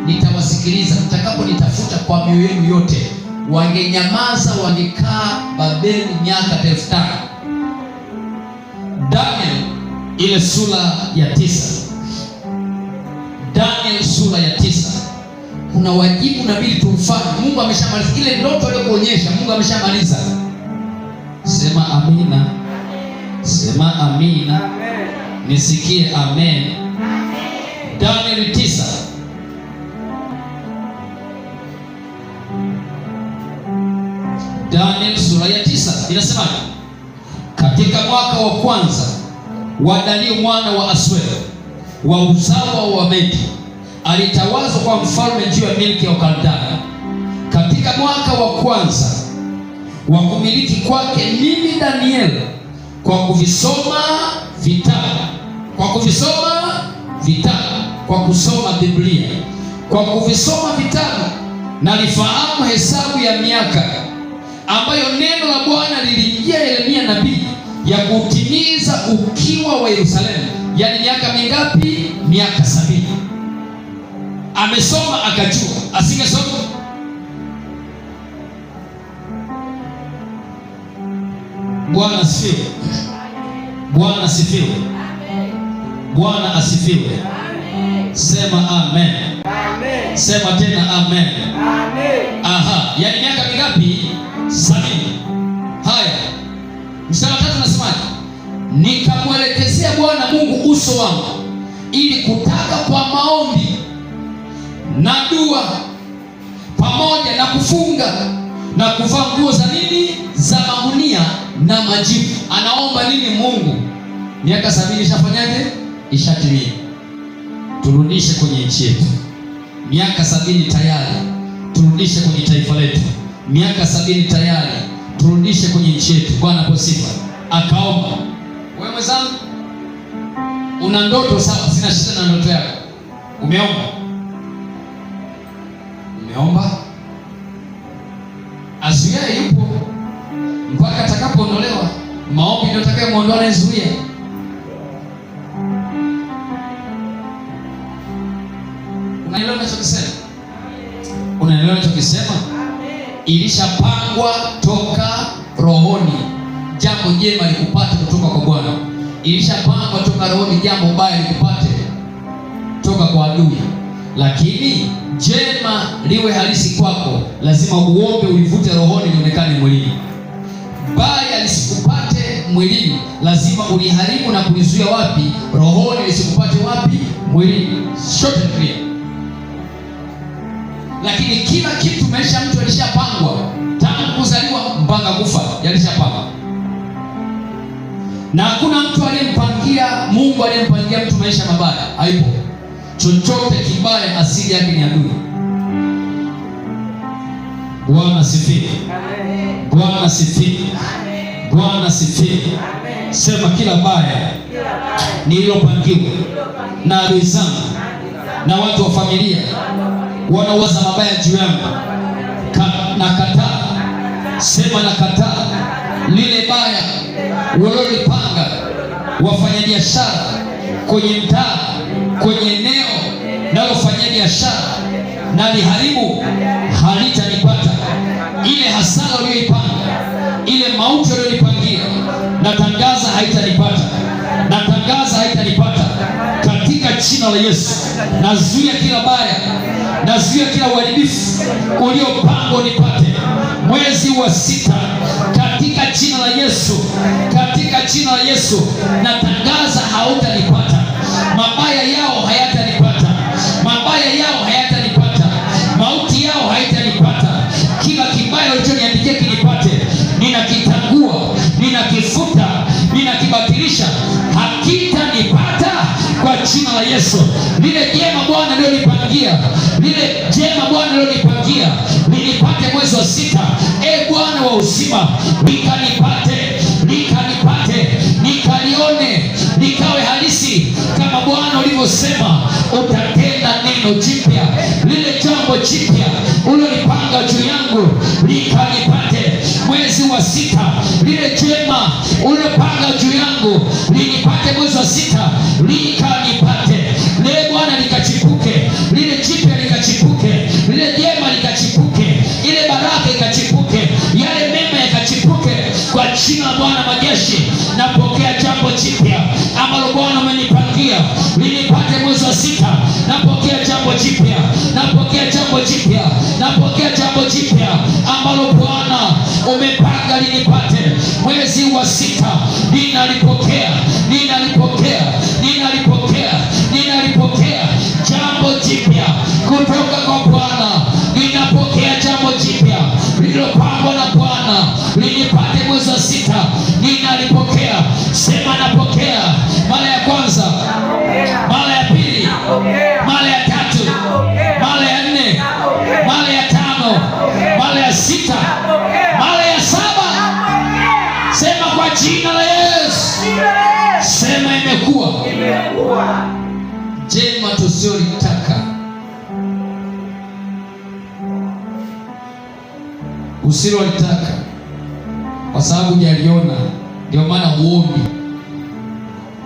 nitawasikiliza. Mtakaponitafuta kwa mioyo yenu yote. Wangenyamaza, wangekaa Babeli miaka 5,000. Daniel ile sura ya 9. Daniel sura ya 9. Kuna wajibu inabidi tumfanye. Mungu ameshamaliza ile ndoto aliyokuonyesha. Mungu ameshamaliza. Sema amina. Sema amina. Amen. Nisikie amen. Amen. Daniel 9. Daniel sura ya 9 inasema, katika mwaka wa kwanza wa Dario mwana wa Aswero wa uzao wa Medi, alitawazwa kwa mfalme juu ya milki ya Ukaldaya. Katika mwaka wa kwanza wa kumiliki kwake, mimi Daniel, kwa kuvisoma vitabu, kwa kusoma Biblia, kwa kuvisoma vitabu, nalifahamu hesabu ya miaka ambayo neno la Bwana lilijia Yeremia nabii ya kutimiza ukiwa wa Yerusalemu. Yaani miaka mingapi? Miaka 70. Amesoma akajua. Asingesoma? Bwana asifiwe. Bwana asifiwe. Bwana asifiwe. Sema amen. Amen. Sema tena amen. Amen. Aha, yaani miaka mingapi? 70. Haya, mstari wa 3 nasemaje? Nikamwelekezea Bwana Mungu uso wangu ili kutaka kwa maombi na dua pamoja na kufunga na kuvaa nguo za nini? Za magunia na majivu. Anaomba nini Mungu? Miaka 70 ishafanyaje? Ishatimia. Turudishe kwenye nchi yetu. Miaka 70 tayari. Turudishe kwenye taifa letu. Miaka 70 tayari. Turudishe kwenye nchi yetu. Bwana kwa sifa. Akaomba. Wewe mwenzangu, una ndoto sawa, sina shida na ndoto yako. Umeomba? Azuia yupo mpaka atakapoondolewa. Maombi ndio atakayemuondoa na Zuia. Unaelewa ninachokisema? Unaelewa ninachokisema? Ilishapangwa toka rohoni jambo jema likupate kutoka kwa Bwana. Ilishapangwa toka rohoni jambo baya likupate toka kwa adui. Lakini jema liwe halisi kwako, lazima uombe, ulivute rohoni lionekane mwilini. Baya lisikupate mwilini, lazima uliharibu na kulizuia wapi? Rohoni. Lisikupate wapi? Mwilini. Short and clear. Lakini kila kitu maisha mtu alishapangwa tangu kuzaliwa mpaka kufa, yalishapangwa. Na hakuna mtu aliyempangia, Mungu aliyempangia mtu maisha mabaya. Haipo. Chochote kibaya asili yake ni adui. Bwana asifiwe. Amen. Bwana asifiwe. Amen. Bwana asifiwe. Amen. Sema kila baya nililopangiwa na adui zangu na watu wa familia wanawaza mabaya juu yangu, na kataa. Sema na kataa lile baya walilopanga wafanyabiashara kwenye mtaa, kwenye eneo nalofanya biashara, na liharibu, halitanipata. Ile hasara uliyoipanga, ile mauti uliyoipangia, natangaza haitanipata. Natangaza haitanipata katika jina la Yesu. Nazuia kila baya, nazuia kila uharibifu uliopangwa nipate mwezi wa 6 katika jina la Yesu. Katika jina la Yesu natangaza hautanipata. Mabaya yao hayatanipata. Mabaya yao hayatanipata. Mauti yao haitanipata. Kila kibaya ulichoniandikia kinipate, ninakitangua ninakichukua, ninakifuta, ninakibatilisha, hakitanipata kwa jina la Yesu. Lile jema Bwana alilonipangia, lile jema Bwana alilonipangia linipate mwezi wa sita, Bwana wa uzima, likanipate, nikalione, likawe halisi kama Bwana ulivyosema utatenda neno jipya. Lile jambo jipya ulilopanga juu yangu likanipate mwezi wa sita. Lile jema ulilopanga juu yangu linipate mwezi wa sita, likanipate. Lile Bwana likachipuke, lile jipya likachipuke, lile jema likachipuke, ile baraka ikachipuke, yale mema yakachipuke kwa jina la Bwana majeshi. Napokea jambo jipya ambalo Bwana amenipangia linipate mwezi wa sita. Napokea jambo jipya, napokea jambo jipya, napokea jambo jipya ambalo Bwana umepanga linipate mwezi wa sita. Ninalipokea, ninalipokea, ninalipokea, ninalipokea jambo jipya kutoka kwa Bwana. Ninapokea jambo jipya lililopangwa na Bwana linipate mwezi wa sita. Ninalipokea. Sema napokea. Mara ya kwanza, mara ya pili, mara ya tatu, mara ya nne, mara ya tano, mara ya sita, mara ya saba. Sema kwa jina la Yesu. Sema imekuwa. Jema tusiolitaka, usilolitaka, kwa sababu hujaliona, ndio maana uombi.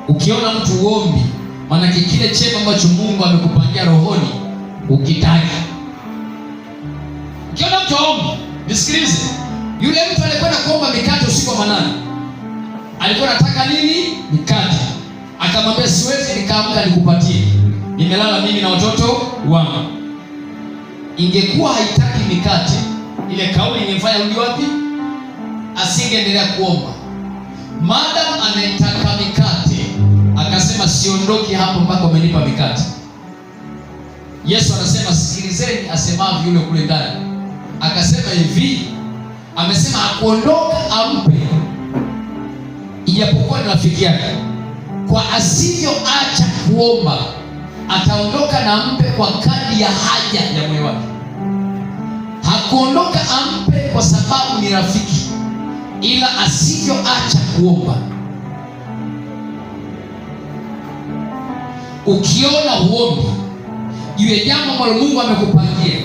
Ukiona mtu uombi, maana kile chema ambacho Mungu amekupangia rohoni ukitaka. Ukiona mtu aombi, nisikilize. Yule mtu alikwenda kuomba mikate usiku wa manane, alikuwa anataka nini? Mikate. Akamwambia siwezi nikaamka nikupatie, nimelala mimi na watoto wangu. Ingekuwa haitaki mikate, ile kauli ingemfanya rudi wapi? Asingeendelea kuomba. Madam anaitaka mikate, akasema siondoki hapo mpaka umenipa mikate. Yesu anasema sikilizeni asemavyo yule kule ndani. Akasema hivi, amesema akuondoka ampe, ijapokuwa ni rafiki yake. Kwa asivyoacha kuomba, ataondoka na ampe kwa kadri ya haja ya moyo wake. Hakuondoka ampe kwa sababu ni rafiki, ila asivyoacha kuomba. Ukiona huombi iwe jambo ambalo Mungu amekupangia,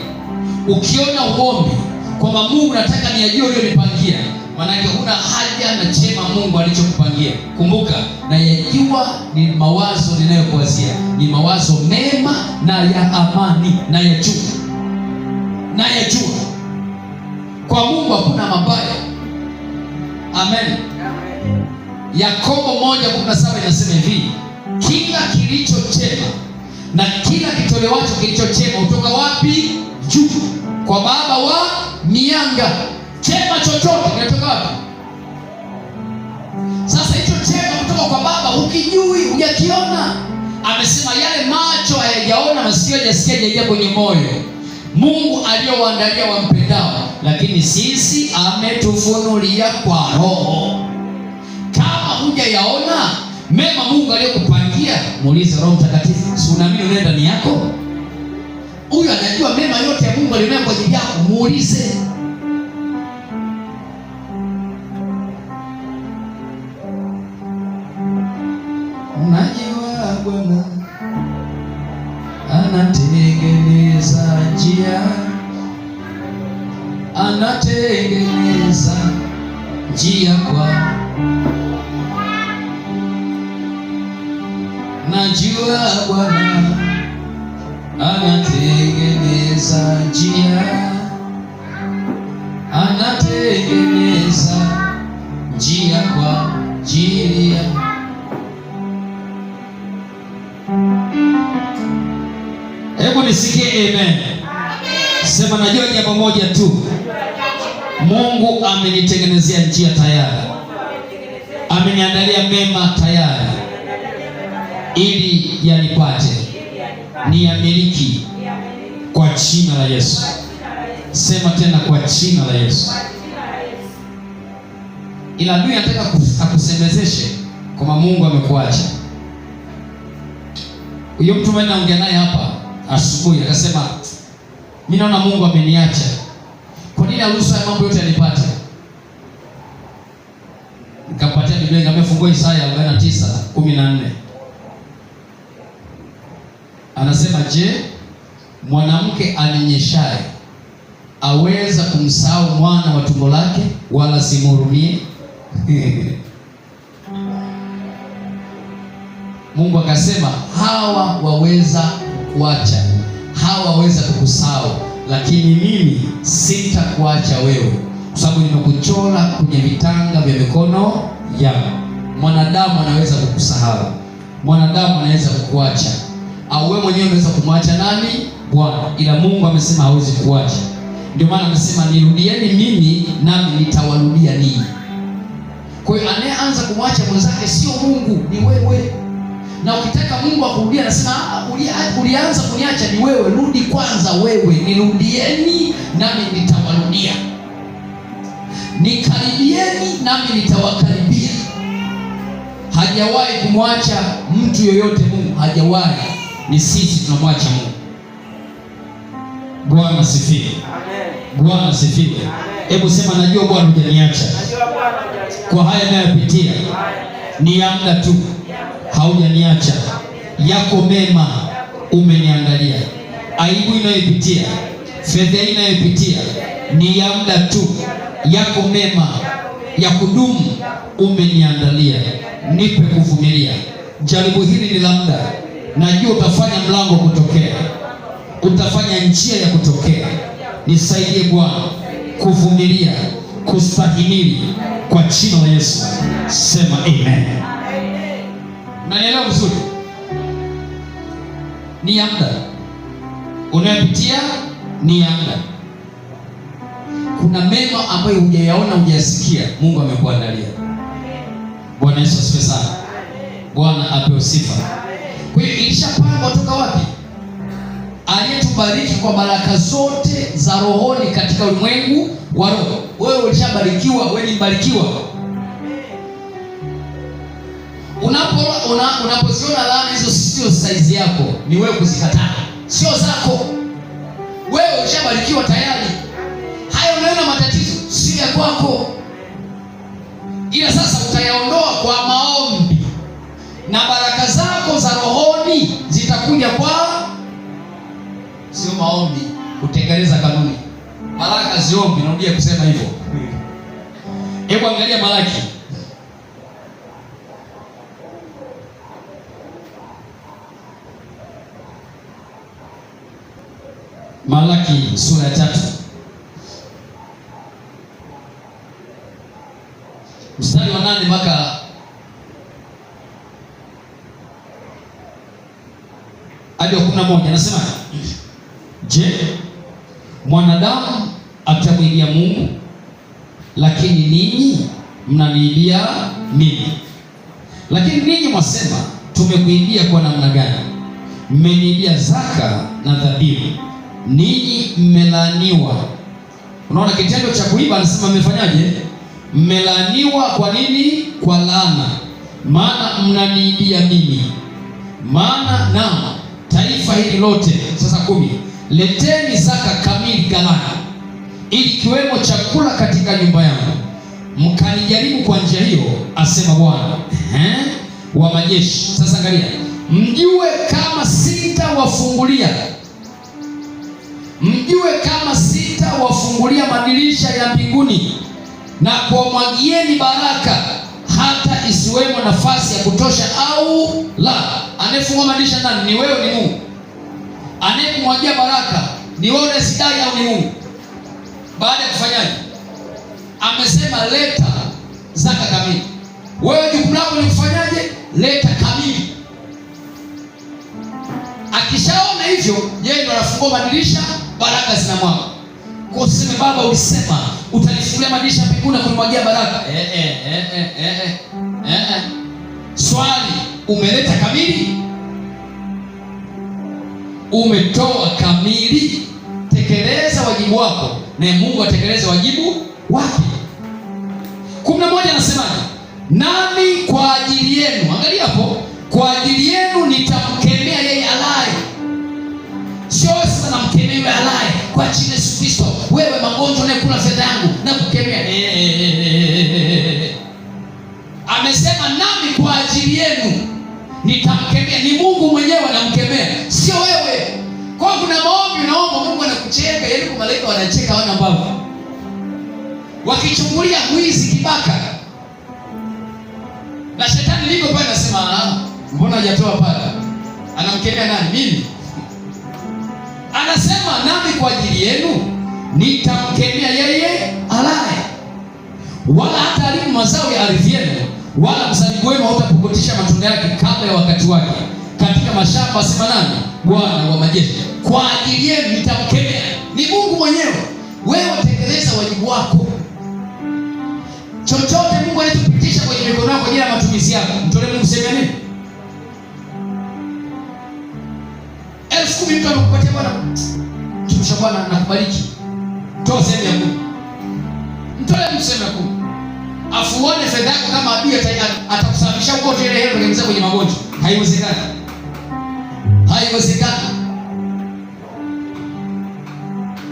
ukiona huombi kwamba Mungu nataka niajue uliyonipangia, maanake huna haja na chema Mungu alichokupangia. Kumbuka, na yajua ni mawazo ninayokuwazia ni mawazo mema na ya amani, na yajua, na yajua. Kwa Mungu hakuna mabaya. Amen. Yakobo 1:17 inasema hivi, kila kilicho chema na kila kitolewacho kilicho chema kutoka wapi? Juu, kwa Baba wa mianga. Chema chochote kinatoka wapi? Sasa hicho chema kutoka kwa Baba ukijui, hujakiona. Amesema yale macho hayajaona, masikio hajasikia, hayajaingia kwenye moyo, Mungu aliyowaandalia wampendao, lakini sisi ametufunulia kwa Roho. Kama hujayaona mema Mungu aliyokupangia, muulize Roho Mtakatifu. Si unaamini unaenda ndani yako? Huyu anajua mema yote ya Mungu aliyonayo kwa ajili yako, muulize. Unajua Bwana anatengeneza njia, anatengeneza njia kwa. Najua Bwana anatengeneza njia, anatengeneza njia kwa ajili ya. Hebu nisikie amen. Sema najua jambo moja tu, Mungu amenitengenezea njia tayari, ameniandalia mema tayari, ili yanipate, niyamiliki kwa jina la Yesu. Sema tena, kwa jina la Yesu. ila adui anataka akusemezeshe kwamba Mungu amekuacha. Huyo mtu mmoja naongea naye hapa asubuhi akasema, mimi naona Mungu ameniacha. Kwa nini aruhusu haya mambo yote yanipate? Nikampatia Biblia, nikamfungua Isaya 49:14. Anasema, je, mwanamke anyonyeshaye aweza kumsahau mwana wa tumbo lake, wala simhurumie? Mungu akasema, hawa waweza kukuacha, hawa waweza kukusahau, lakini mimi sitakuacha wewe, kwa sababu nimekuchora kwenye vitanga vya mikono yangu. Mwanadamu anaweza kukusahau, mwanadamu anaweza kukuacha, au wewe mwenyewe unaweza kumwacha nani? Bwana. Ila Mungu amesema hawezi kuacha. Ndio maana amesema, nirudieni mimi nami nitawarudia ninyi. Kwa hiyo anayeanza kumwacha mwenzake sio Mungu, ni wewe. Na ukitaka Mungu akurudia, anasema ulianza kuniacha ni wewe, rudi kwanza wewe. Nirudieni nami nitawarudia, nikaribieni nami nitawakaribia. Hajawahi kumwacha mtu yoyote Mungu, hajawahi. Ni sisi tunamwacha Mungu. Bwana asifiwe. Amen. Bwana asifiwe. Hebu sema, najua Bwana hujaniacha. Kwa haya ninayopitia ni ya muda tu, haujaniacha. Yako mema umeniangalia. Aibu inayopitia, fedha inayopitia ni ya muda tu. Yako mema ya kudumu umeniandalia. Nipe kuvumilia. Jaribu hili ni la muda. Najua utafanya mlango kutokea, utafanya njia ya kutokea. Nisaidie Bwana kuvumilia, kustahimili kwa jina la Yesu. Sema amen. Unanielewa vizuri? Ni ya muda unayopitia, ni ya muda. Kuna mema ambayo hujayaona, hujayasikia, Mungu amekuandalia. Bwana Yesu asifiwe sana. Bwana apewe sifa. Kwa hiyo ilishapangwa toka wapi? Aliyetubariki kwa baraka zote za rohoni katika ulimwengu wa roho. Wewe ulishabarikiwa, wewe ni mbarikiwa. Unapoziona laana hizo sio size yako, ni wewe kuzikataa, sio zako. Wewe ulishabarikiwa tayari. Hayo unaona matatizo sio ya kwako, ila sasa utayaondoa kwa maombi, na baraka zako za rohoni zitakuja kwa sio maombi, kutengeneza kanuni. Baraka ziombi, narudia kusema hivyo. Hebu angalia Malaki sura ya 3 mstari wa 8 mpaka hadi 11. Anasema, je, mwanadamu atamwilia Mungu? Lakini ninyi mnaniilia mimi. Lakini ninyi mwasema, tumekuilia kwa namna gani? Mmeniilia zaka na dhabihu. Ninyi mmelaaniwa. Unaona kitendo cha kuiba, anasema mmefanyaje? Mmelaaniwa. Kwa nini? Kwa laana, maana mnaniilia mimi. Maana na taifa hili lote, sasa 10, leteni zaka kamili ghalani, ili kiwemo chakula katika nyumba yangu, mkanijaribu kwa njia hiyo, asema Bwana wa majeshi. Sasa angalia, mjue kama sitawafungulia madirisha ya mbinguni na kuwamwagieni baraka, hata isiwemo nafasi ya kutosha au la. Anayefungua madirisha nani? Ni wewe, ni Mungu. Anayekumwagia baraka ni wewe unayesidai au ni Mungu? Baada ya kufanyaje? Amesema leta zaka kamili. Wewe jukumu lako ni kufanyaje? Leta kamili. Akishaona hivyo, yeye ndo anafungua madirisha, baraka zinamwaga. Kwa useme, Baba ulisema utanifungulia madirisha ya mbinguni na kunimwagia baraka. Swali, umeleta kamili? Umetoa kamili? Tekeleza wajibu wako, na Mungu atekeleze wajibu wake. 11 anasemaje? Nami kwa ajili yenu, angalia hapo, kwa ajili yenu nitamkemea yeye alaye. Sio sasa namkemea yule alaye kwa jina la Yesu Kristo. Wewe magonjwa unayekula fedha yangu na kukemea. Amesema nami kwa ajili yenu nitamkemea. Ni Mungu mwenyewe anamkemea, sio wewe. Kwa kuna maombi unaomba Mungu anakucheka, yaani kwa malaika wanacheka wana mbavu. Wakichungulia mwizi kibaka. Na shetani liko pale anasema, mbona hajatoa pale? Anamkemea nani? Mimi. Anasema nami kwa ajili yenu nitamkemea yeye alaye. Wala hata haribu mazao ya ardhi yenu, wala mzabibu wenu hautapukutisha matunda yake kabla ya wakati wake katika mashamba, asema nani? Bwana wa majeshi. Kwa ajili yenu nitamkemea. Ni Mungu mwenyewe. Wewe tekeleza wajibu wako. Chochote Mungu anatupitisha kwenye mikono yako kwa ajili ya matumizi yako, mtolee Mungu sema nini? 10,000 mtu anakupatia Bwana, mtumisha Bwana nakubariki. Toa sehemu ya Mungu. Mtolee Mungu sehemu ya Mungu. Afuone fedha yako kama adui atakusababisha ugonjwa ile hilo kuingiza kwenye magonjwa. Haiwezekani. Haiwezekani.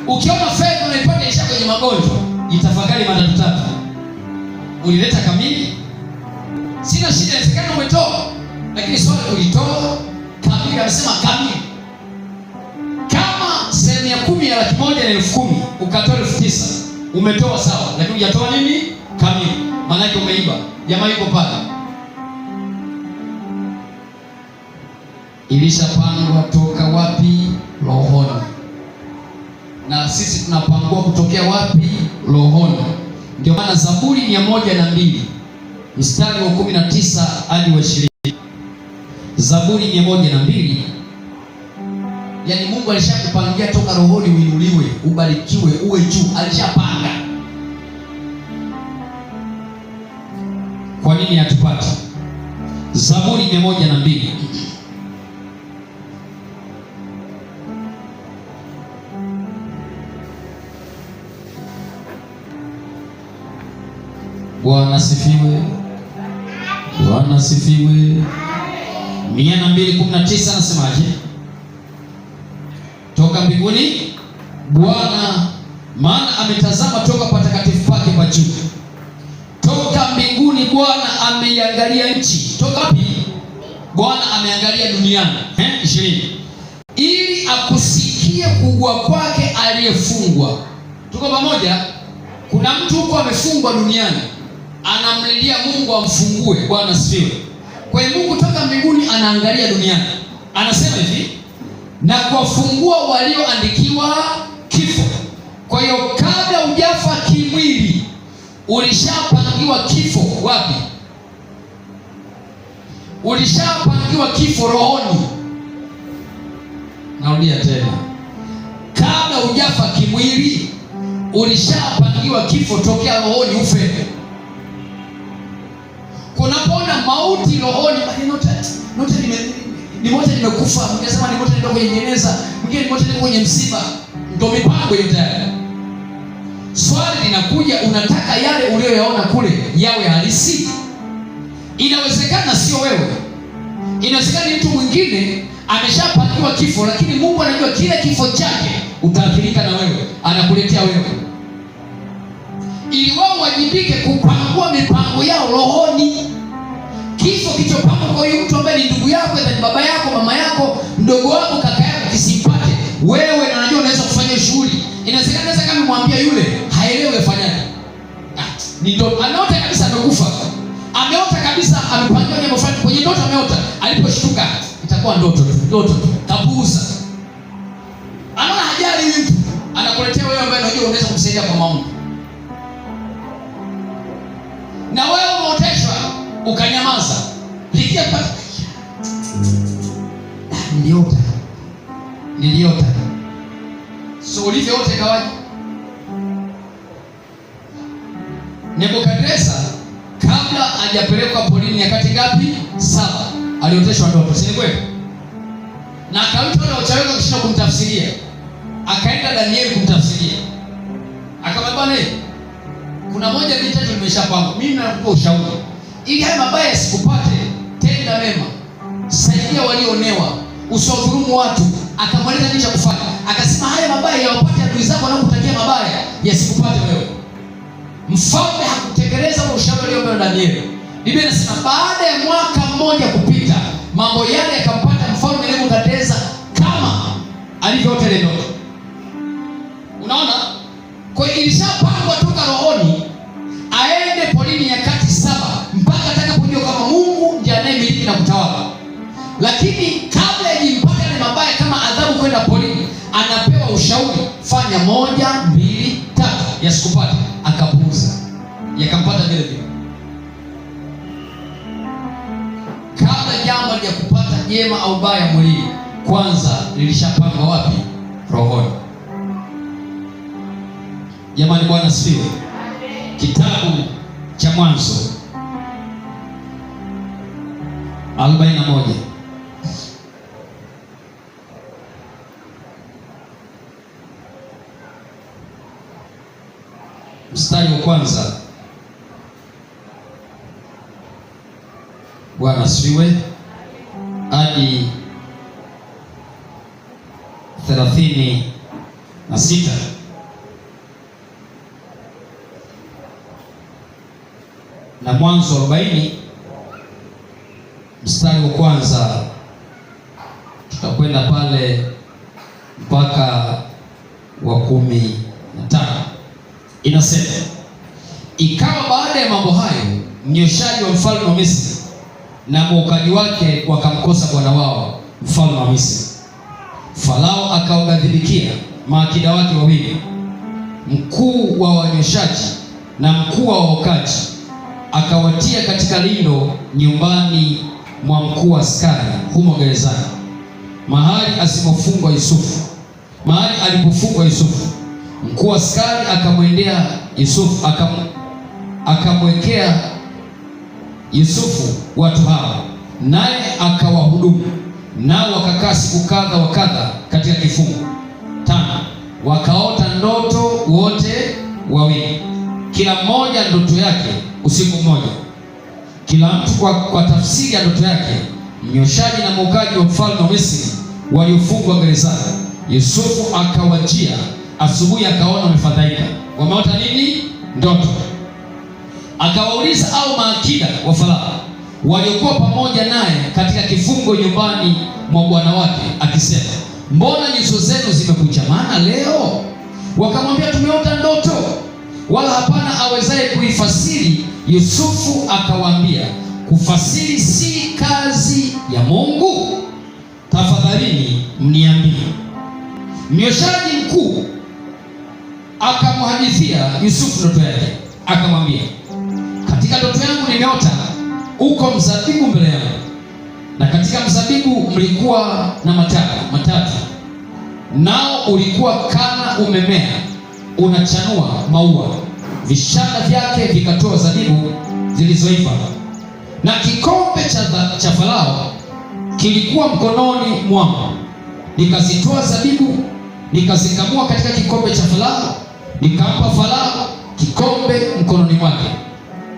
Ukiona fedha unaipata isha kwenye magonjwa, itafakari mara tatu. Ulileta kamili? Sina shida, inawezekana umetoa. Lakini swali ulitoa kamili, amesema kamili. Kama sehemu ya 10 ya 100,000 na 10,000 ukatoa 9,000, umetoa sawa, lakini hujatoa nini? Kamili. Maana yake umeiba. Jamaa yuko pale. Ilishapangwa toka wapi? Rohoni. Na sisi tunapangwa kutokea wapi? Rohoni. Ndio maana Zaburi 102 mstari wa 19 hadi wa 20. Zaburi 102, yaani Mungu alishakupangia toka rohoni uinuliwe, ubarikiwe, uwe juu, alishapanga. Kwa nini hatupati? Zaburi 102. Bwana asifiwe. Bwana asifiwe. 102:19 anasemaje? Toka mbinguni Bwana, maana ametazama toka patakatifu pake pa juu. Toka mbinguni Bwana ameiangalia nchi. Toka wapi? Bwana ameangalia duniani. 20. Ili akusikie kuugua kwake aliyefungwa. Tuko pamoja? Kuna mtu huko amefungwa duniani, anamlilia Mungu amfungue. Bwana asifiwe. Kwa hiyo Mungu toka mbinguni anaangalia duniani. Anasema hivi, na kuwafungua walioandikiwa kifo. Kwa hiyo kabla hujafa kimwili, ulishapangiwa kifo. Wapi? Ulishapangiwa kifo rohoni. Narudia tena. Kabla hujafa kimwili, ulishapangiwa kifo tokea rohoni ufe. Kunapoona mauti rohoni, ni moja nimekufa, ningesema ni moja ndio kwenye jeneza, mwingine ni moja ndio kwenye msiba, ndio mipango hiyo tayari. Swali linakuja, unataka yale uliyoyaona kule yawe halisi? Inawezekana sio wewe. Inawezekana mtu mwingine ameshapangiwa kifo, lakini Mungu anajua kile kifo chake utaathirika na wewe, anakuletea wewe. Ili wao wajibike kupangua mipango yao rohoni. Kifo kichopangwa kwa huyu mtu ambaye ni ndugu yako, ni baba yako, mama yako, mdogo wako, kaka yako, kisipate wewe, na unajua unaweza kufanya shughuli. Inawezekana kama mwambia yule haelewi afanyaje. Ni ndoto. Anaota kabisa amekufa. Ameota kabisa amepangiwa jambo fulani kwenye ndoto, ameota. Aliposhtuka itakuwa ndoto tu. Ndoto tu. Kapuuza. Anaona hajali huyu mtu. Anakuletea wewe ambaye unajua unaweza kumsaidia kwa maombi. Na wewe umeoteshwa ukanyamaza. Likia pata. Niliota. So ulivyoota ikawaje? Nebukadneza kabla hajapelekwa polini nyakati ngapi? 7. Alioteshwa ndoto, si kweli? Na akaitwa na wachawi kushinda kumtafsiria. Akaenda Danieli kumtafsiria. Akamwambia bwana, Kuna moja mitatu nimeshapanga. Mimi nakupa ushauri. Ili haya mabaya yasikupate, tenda mema. Saidia walioonewa, usiwadhulumu watu. Akamweleza nini cha kufanya. Akasema haya mabaya yawapate adui zako wanapokutakia mabaya, yasikupate wewe. Mfalme hakutekeleza ushauri aliopewa Danieli. Biblia inasema baada ya mwaka mmoja kupita, mambo yale yakampata mfalme Nebukadneza kama alivyoota ile ndoto. Unaona? Kwa hiyo ilishapangwa toka rohoni aende polini nyakati 7 mpaka atakapojua kama Mungu ndiye anayemiliki na kutawala. Lakini kabla yajimpata yale mabaya kama adhabu kwenda polini, anapewa ushauri, fanya 1, 2, 3 yasikupate. Akapuuza, yakampata vile vile. Kabla jambo halijakupata jema au baya mwilini, kwanza lilishapangwa wapi? Rohoni. Jamani, Bwana asifiwe. Kitabu cha Mwanzo 41 mstari wa kwanza. Bwana asifiwe. Hadi 36. Na Mwanzo 40 mstari wa kwanza, tutakwenda pale mpaka wa 15. Inasema, ikawa baada ya mambo hayo, mnyoshaji wa mfalme wa Misri na mwokaji wake wakamkosa bwana wao mfalme wa Misri. Farao akawaghadhibikia maakida wake wawili, mkuu wa wanyoshaji na mkuu wa waokaji, akawatia katika lindo nyumbani mwa mkuu wa askari humo gerezani, mahali asimofungwa Yusufu. Mahali alipofungwa Yusufu, mkuu wa askari akamwendea Yusufu, akamwekea Yusufu watu hawa, naye akawahudumu. Nao wakakaa siku kadha wa kadha katika kifungo. 5. Wakaota ndoto wote wawili, kila mmoja ndoto yake usiku mmoja, kila mtu kwa tafsiri ya ndoto yake. Mnyoshaji na mwokaji wa mfalme wa Misri waliofungwa gerezani. Yusufu akawajia asubuhi, akaona wamefadhaika. Wameota nini? Ndoto. Akawauliza au maakida wa Farao waliokuwa pamoja naye katika kifungo nyumbani mwa bwana wake, akisema, mbona nyuso zenu zimekunjamana leo? Wakamwambia, tumeota ndoto, wala hapana awezaye kuifasiri. Yusufu akawaambia, kufasiri si kazi ya Mungu? Tafadhalini mniambie. Mnyoshaji mkuu akamhadithia Yusufu ndoto yake, akamwambia, katika ndoto yangu nimeota uko mzabibu mbele yangu, na katika mzabibu mlikuwa na matawi matatu, nao ulikuwa kana umemea unachanua maua, vishada vyake vikatoa zabibu zilizoiva, na kikombe cha Farao kilikuwa mkononi mwangu. Nikazitoa zabibu, nikazikamua katika kikombe cha Farao, nikampa Farao kikombe mkononi mwake.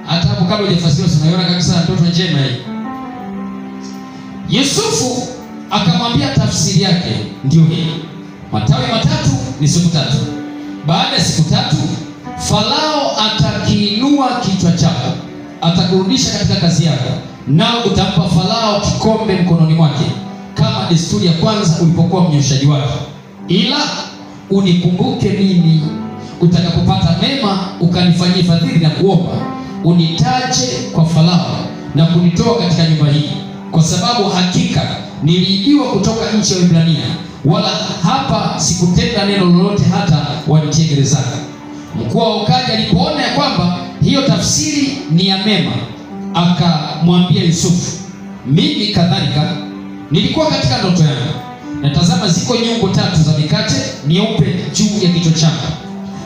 Hata hapo kabla hujafasiriwa tunaiona kabisa ndoto njema hii. Yusufu akamwambia tafsiri yake ndio hii: matawi matatu ni siku 3. Baada ya siku 3 Farao atakiinua kichwa chako, atakurudisha katika kazi yako, nao utampa Farao kikombe mkononi mwake, kama desturi ya kwanza ulipokuwa mnyoshaji wake. Ila unikumbuke mimi utakapopata mema, ukanifanyia fadhili na kuomba, unitaje kwa Farao na kunitoa katika nyumba hii, kwa sababu hakika niliibiwa kutoka nchi ya Waebrania, wala hapa sikutenda neno lolote hata wanitie gerezani. Mkuu wa wokaji alipoona ya kwamba hiyo tafsiri ni ya mema, akamwambia Yusufu, mimi kadhalika nilikuwa katika ndoto yangu, na tazama, ziko nyungo 3 za mikate nyeupe juu ya kichwa changu,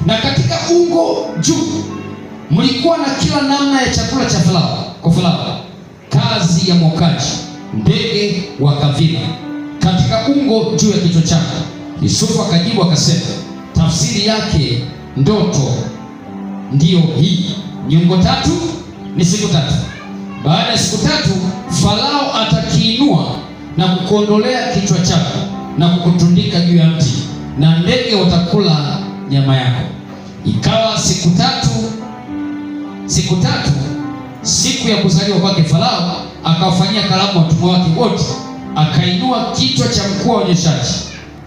na katika ungo juu mlikuwa na kila namna ya chakula cha Farao, kwa Farao, kazi ya mwokaji, ndege wakavila katika ungo juu ya kichwa chake. Yusufu akajibu akasema, tafsiri yake ndoto ndiyo hii, nyongo 3 ni siku 3. Baada ya siku 3 Farao atakiinua na kukuondolea kichwa chako na kukutundika juu ya mti, na ndege watakula nyama yako. Ikawa siku tatu, siku ya kuzaliwa kwake, Farao akawafanyia karamu watumwa wake wote, akainua kichwa cha mkuu wa wanyoshaji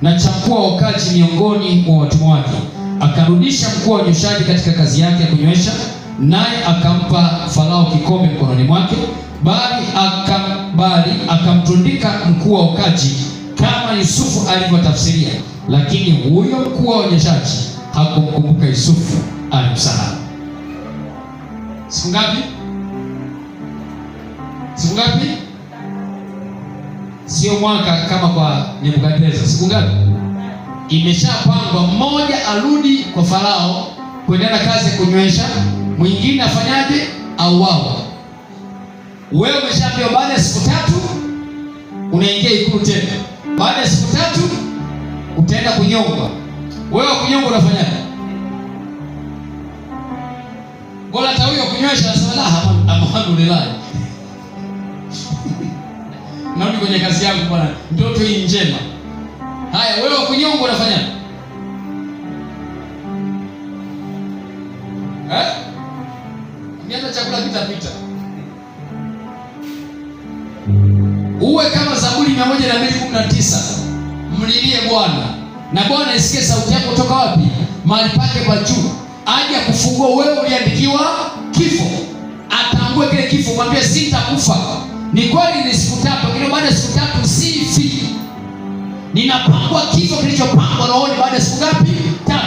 na cha mkuu wa wakaji miongoni mwa watumwa wake, akarudisha mkuu wa wanyoshaji katika kazi yake ya kunywesha, naye akampa Farao kikombe mkononi mwake, bali akamtundika mkuu wa wakaji kama Yusufu alivyotafsiria. Lakini huyo mkuu wa wanyoshaji hakumkumbuka Yusufu, alimsahau. Siku ngapi? Siku ngapi? Sio mwaka kama kwa Nebukadneza. Siku ngapi? Imeshapangwa. Mmoja arudi kwa Farao kuendelea na kazi ya kunywesha, mwingine afanyaje? Auawa. Wewe umeshaambiwa baada ya siku 3 unaingia ikulu tena. Baada ya siku 3 utaenda kunyongwa. Wewe kunyongwa unafanyaje? Bora hata huyo kunywesha anasema la, alhamdulillah. Narudi kwenye kazi yangu bwana, ndoto hii njema. Haya, wewe kunyongwa unafanyaje? Miaka chakula kitapita. Uwe kama Zaburi 119, mlilie Bwana na Bwana isikie sauti yako kutoka wapi? Mahali pake pa juu, aje kufungua wewe uliandikiwa kifo. Atambue kile kifo, mwambie sitakufa. Ni kweli ni siku 3, lakini baada ya siku 3 sifi. Ninapangwa kifo kilichopangwa rohoni baada ya siku ngapi? 3.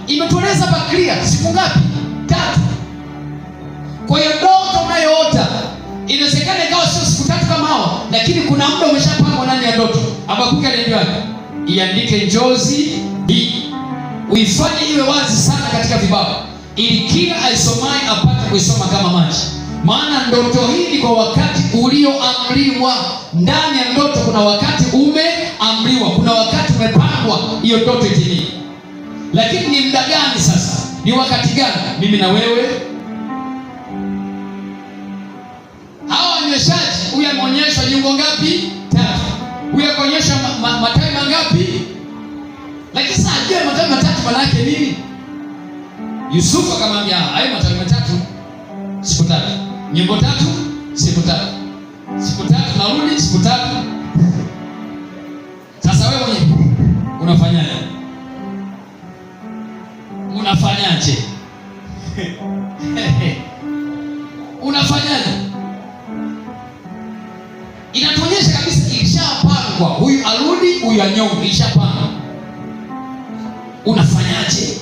Imetueleza hapa clear, siku ngapi? 3. Kwa hiyo ndoto unayoota inawezekana ikawa sio siku 3 kama hao, lakini kuna muda umeshapangwa ndani ya ndoto. Habakuki aliambiwa iandike njozi hii, uifanye iwe wazi sana katika vibao, ili kila aisomaye apate kuisoma kama maji. Maana ndoto hii ni kwa wakati ulioamriwa. Ndani ya ndoto kuna wakati umeamriwa, kuna wakati umepangwa hiyo ndoto itimie. Lakini ni muda gani sasa? Ni wakati gani? Mimi na wewe. Hawa wanyweshaji, huyu ameonyeshwa nyongo ngapi? 3. Huyu akaonyesha matawi mangapi? Lakini sasa ajue matawi 3 maana yake nini? Yusufu akamwambia hayo matawi 3 siku 3, nyongo 3 siku 3, siku 3 narudi siku 3. Sasa wewe mwenyewe unafanyaje? Unafanyaje? Unafanyaje? Inatuonyesha kabisa ilishapangwa, huyu arudi, huyu anyonge, ilishapangwa. Unafanyaje?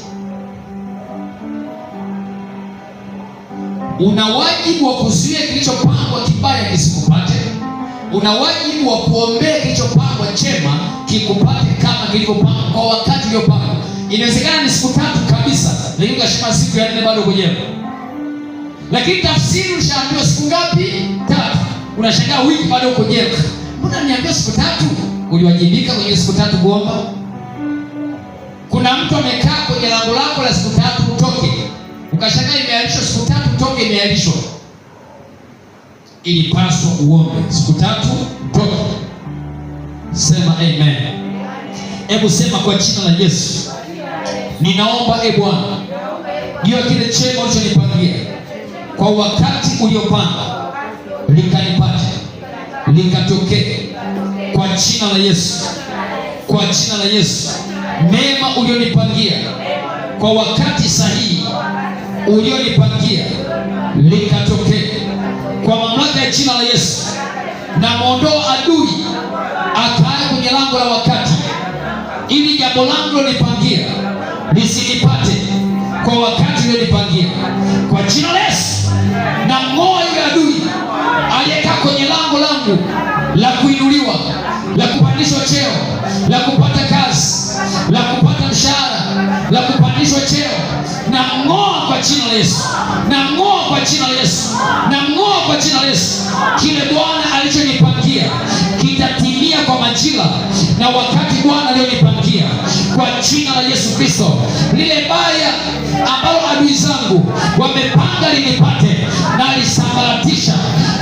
Una wajibu wa kuzuia kilichopangwa kibaya kisikupate. Una wajibu wa kuombea kilichopangwa chema kikupate kama kilivyopangwa kwa wakati uliopangwa. Inawezekana ni siku 3 kabisa, lakini ukashima siku ya 4 bado kujenga. Lakini tafsiri ushaambiwa siku ngapi? 3. Unashangaa wiki bado kujenga. Mbona niambia siku 3? Uliwajibika kwenye siku 3 kuomba? Kuna mtu amekaa kwenye lango lako la siku 3 utoke. Ukashangaa imeahirishwa siku 3 utoke, imeahirishwa. Ilipaswa uombe siku 3 utoke. Sema amen. Hebu sema kwa jina la Yesu. Ninaomba Bwana, ndio kile chema ulichonipangia kwa wakati uliopanga likanipate, likatokee kwa jina la Yesu. Kwa jina la Yesu. Mema ulionipangia kwa wakati sahihi ulionipangia likatokee kwa mamlaka ya jina la Yesu. Na muondoa adui akae kwenye lango la wakati, ili jambo langu lonipangia lisinipate kwa wakati ulionipangia kwa jina la Yesu. Na ng'oa yule adui aliyekaa kwenye lango langu la kuinuliwa, la kupandishwa cheo, la kupata kazi, la kupata mshahara, la kupandishwa cheo. Na ng'oa kwa jina la Yesu. Na ng'oa kwa jina la Yesu. Na ng'oa kwa jina la Yesu. Kile Bwana alichonipangia kitatimia kwa majira na wakati Bwana alionipangia kwa jina la Yesu Kristo. Lile baya ambalo adui zangu yangu wamepanga linipate, na alisambaratisha,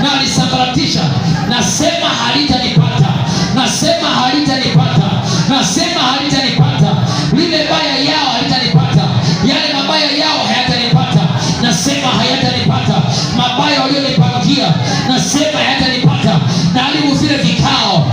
na alisambaratisha. Nasema halitanipata, nasema halitanipata, nasema halitanipata. Lile baya yao halitanipata, yale mabaya yao hayatanipata, nasema hayatanipata. Mabaya walionipangia nasema hayatanipata. Na haribu vile vikao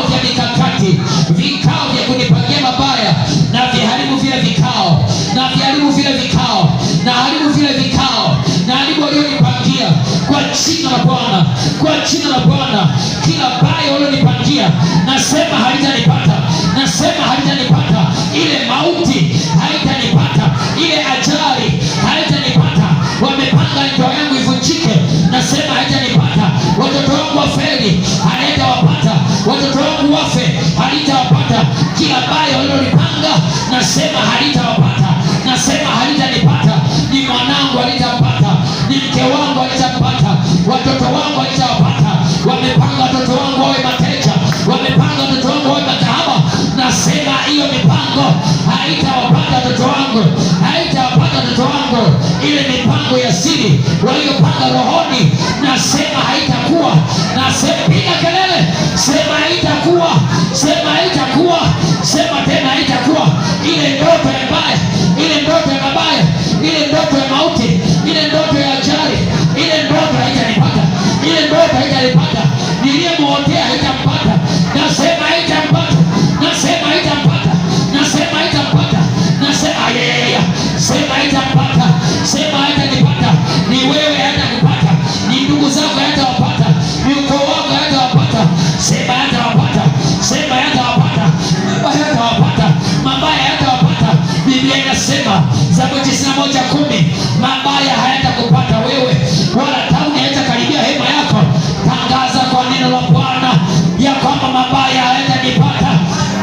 vya mikakati, vikao vya kunipangia mabaya, na viharibu vile vikao, na viharibu vile vikao, na haribu vile vikao, na haribu walionipangia kwa jina la Bwana, kwa jina la Bwana. Kila baya walionipangia nasema halitanipata, nasema halitanipata. Ile mauti haitanipata, ile ajali haitanipata. Wamepanga ndoa yangu ivunjike, nasema haitanipata. Watoto wangu wafeli, haitawapata. Watoto wangu wafe, halitawapata. Kila baya walilolipanga nasema halitawapata, nasema halitanipata. Ni mwanangu halitapata, ni mke wangu halitapata, watoto wangu halitawapata. Wamepanga watoto wangu wawe mateja, wamepanga watoto wangu wawe makahaba, nasema hiyo mipango haitawapata watoto wangu, haitawapata watoto wangu. Ile mipango ya siri waliopanga rohoni nasema haitakuwa. Nasema piga kelele, sema haitakuwa, sema haitakuwa, sema tena haitakuwa. Ile ndoto ya mbaya, ile ndoto ya mabaya, ile ndoto ya mauti, ile ndoto ya ajali, ile ndoto haitanipata, ile ndoto haitanipata. Niliyemuotea haitampata, nasema haitampata, nasema haitampata, nasema haitampata, nasema ayayaya, sema haitampata, sema haitanipata. Ni wewe hatakupata, ni ndugu zako hatawapata, ni ukoo wako hatawapata. Sema hatawapata, sema hatawapata, mabaya hatawapata, mabaya hatawapata. Biblia inasema Zaburi 91:10, mabaya hayatakupata wewe, wala tauni haitakaribia hema yako. Tangaza kwa neno la Bwana ya kwamba mabaya hayatanipata,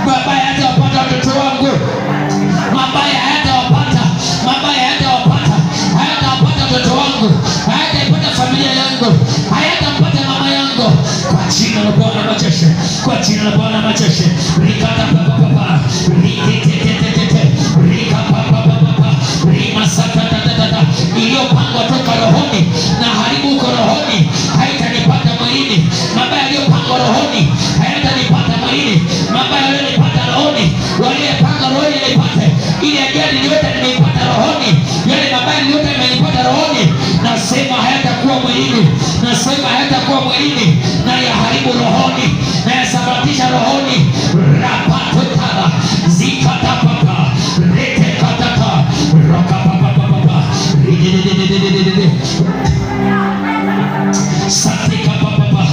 mabaya hayatawapata watoto wangu, mabaya hayatawapata, mabaya hayatawapata, hayatawapata watoto wangu, hayataipata familia yangu, hayatampata mama yangu, kwa jina la Bwana majeshi, kwa jina la Bwana majeshi. Rikata papa papa, rikitetetetete, rikapapa papa, rimasatatatata. Iliyopangwa toka rohoni na haribu uko rohoni haitanipata mwilini. Mabaya yaliyopangwa rohoni hayatanipata mwilini. Mabaya yaliyonipata rohoni, waliyepanga rohoni nipate. Ile ajali yote nimeipata rohoni, yale mabaya yote nimeipata rohoni, nasema hayatakuwa mwilini, nasema hayatakuwa mwilini. Na yaharibu rohoni, na yasababisha rohoni. Rapatotala zikatapapa retekatata rakapapapapa satikapapapa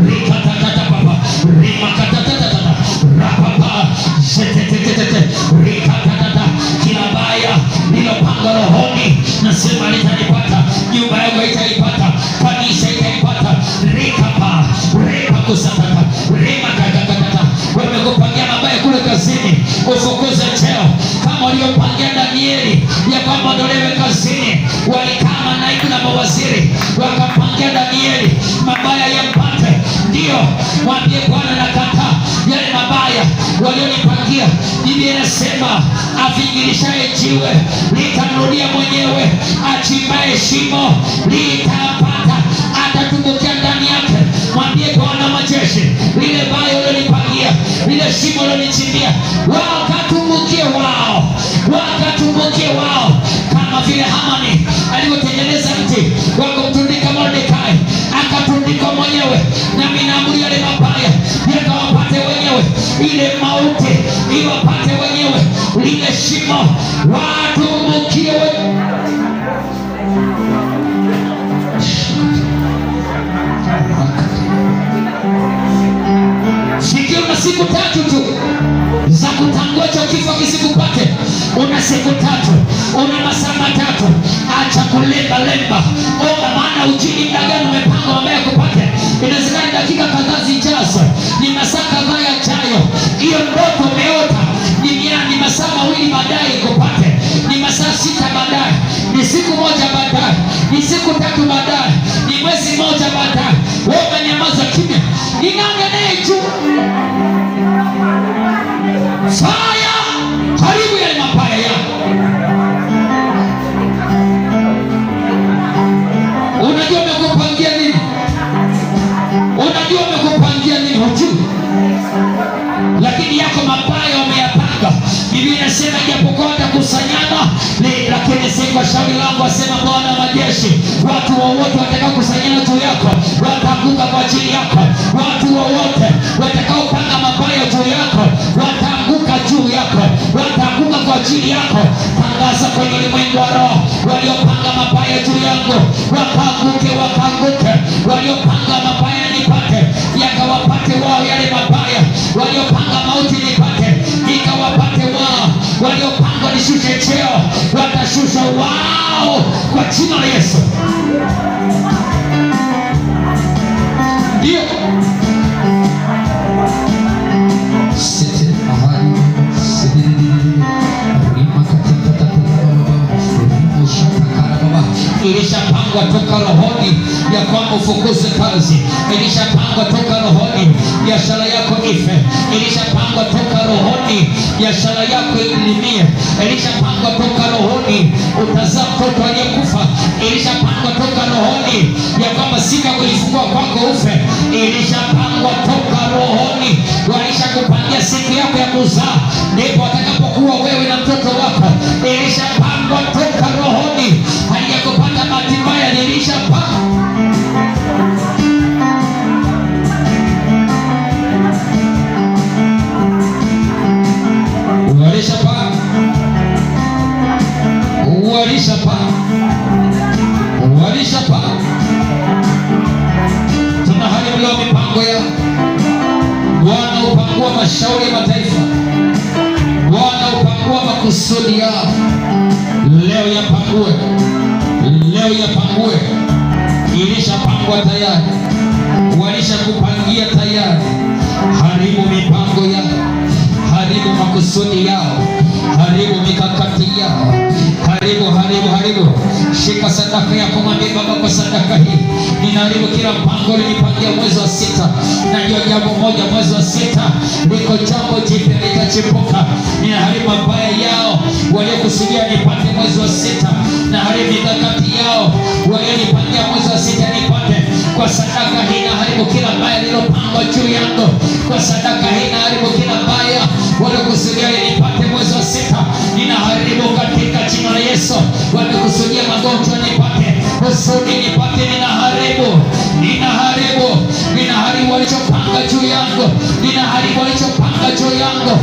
rikatatapapa rimakatatata rapapa zetetetetete rikatatata. Kila baya lilopanga rohoni nasema litanipata, nyumba yangu haitaipata, kanisa haitaipata. Rikapa repakusatata rimakatatatata. Wamekupangia mabaya kule kazini, ufukuze cheo kama waliopangia Danieli ya kwamba ondolewe kazini. Walikaa manaibu na mawaziri wakapangia Danieli mabaya yampate. Ndio mwambie Bwana nakataa yale mabaya walionipangia. Biblia inasema avingilishaye jiwe litamrudia mwenyewe, achimbaye shimo litapata, atatumbukia ndani yake. Mwambie Bwana majeshi, lile baya walionipangia, lile shimo walionichimbia, wakatumbukie wao, wakatumbukie wao. Kama vile Hamani alivyotengeneza mti wa kumtundika Mordekai, akatundika mwenyewe. Nami naamuru yale mabaya yakawapate wenyewe, ile mauti iwapate wenyewe, lile shimo watumbukie wenyewe. Sikia, una siku 3 tu za kutangoja kifo kisikupate. Una siku 3, una masaa 3. Acha kulemba, omba, maana ujini muda gani umepanga mabaya kupate. Inawezekana dakika kadhaa zijazo, ni masaa kadhaa yajayo. Hiyo ndoto umeota ni masaa 2 baadaye kupate, ni masaa 6 baadaye, ni siku 1 baadaye, ni siku 3 baadaye, ni mwezi 1 baadaye. Wewe umenyamaza kimya, ninangenee juu fire, karibu yale mabaya yako. yako wataanguka kwa ajili yako. Watu wowote watakaopanga mabaya juu yako wataanguka juu yako, wataanguka kwa ajili yako. Tangaza kwenye ulimwengu wa roho, waliopanga mabaya juu yangu wakaanguke, wakaanguke. Waliopanga mabaya nipate, yakawapate wao yale mabaya. Waliopanga mauti nipate, ikawapate wao. Waliopanga nishushe cheo, watashusha wao kwa jina la Yesu. Ndio ilishapangwa toka rohoni ya kwamba ufukuze kazi. Ilishapangwa toka rohoni biashara yako ife. Ilishapangwa toka rohoni biashara yako ilimie. Ilishapangwa toka rohoni utazaa mtoto aliyekufa. Ilishapangwa toka rohoni ya kwamba sika kulifungua kwako ufe. Ilishapangwa toka rohoni. Walishakupangia siku yako ya kuzaa, ndipo watakapokuwa wewe na mtoto wako. Ilishapangwa toka rohoni. Hajakupata bahati mbaya, nilishapanga. Walishapanga. Tunaharibu leo mipango ya Bwana. Upangua mashauri ya mataifa, Bwana upangua makusudi yao. Leo yapangue, leo yapangue. Ilishapangwa tayari, walishakupangia tayari. Haribu mipango yao, haribu makusudi yao, haribu mikakati yao, haribu. Shika sadaka yako, mwambie Baba, kwa sadaka hii ninaharibu kila mpango ulinipangia mwezi wa sita. Najua jambo moja, mwezi wa sita liko jambo jipya litachipuka. Ninaharibu mabaya yao waliokusudia nipate mwezi wa sita. Naharibu mikakati yao walionipangia mwezi wa sita nipate. Kwa sadaka hii naharibu kila baya lililopangwa juu yangu. Kwa sadaka hii naharibu kila baya waliokusudia nipate mwezi wa sita. Ninaharibu katika jina la Yesu. Waliokusudia magonjwa nipate, huzuni nipate, ninaharibu walichopanga juu yangu. Ninaharibu walichopanga juu yangu.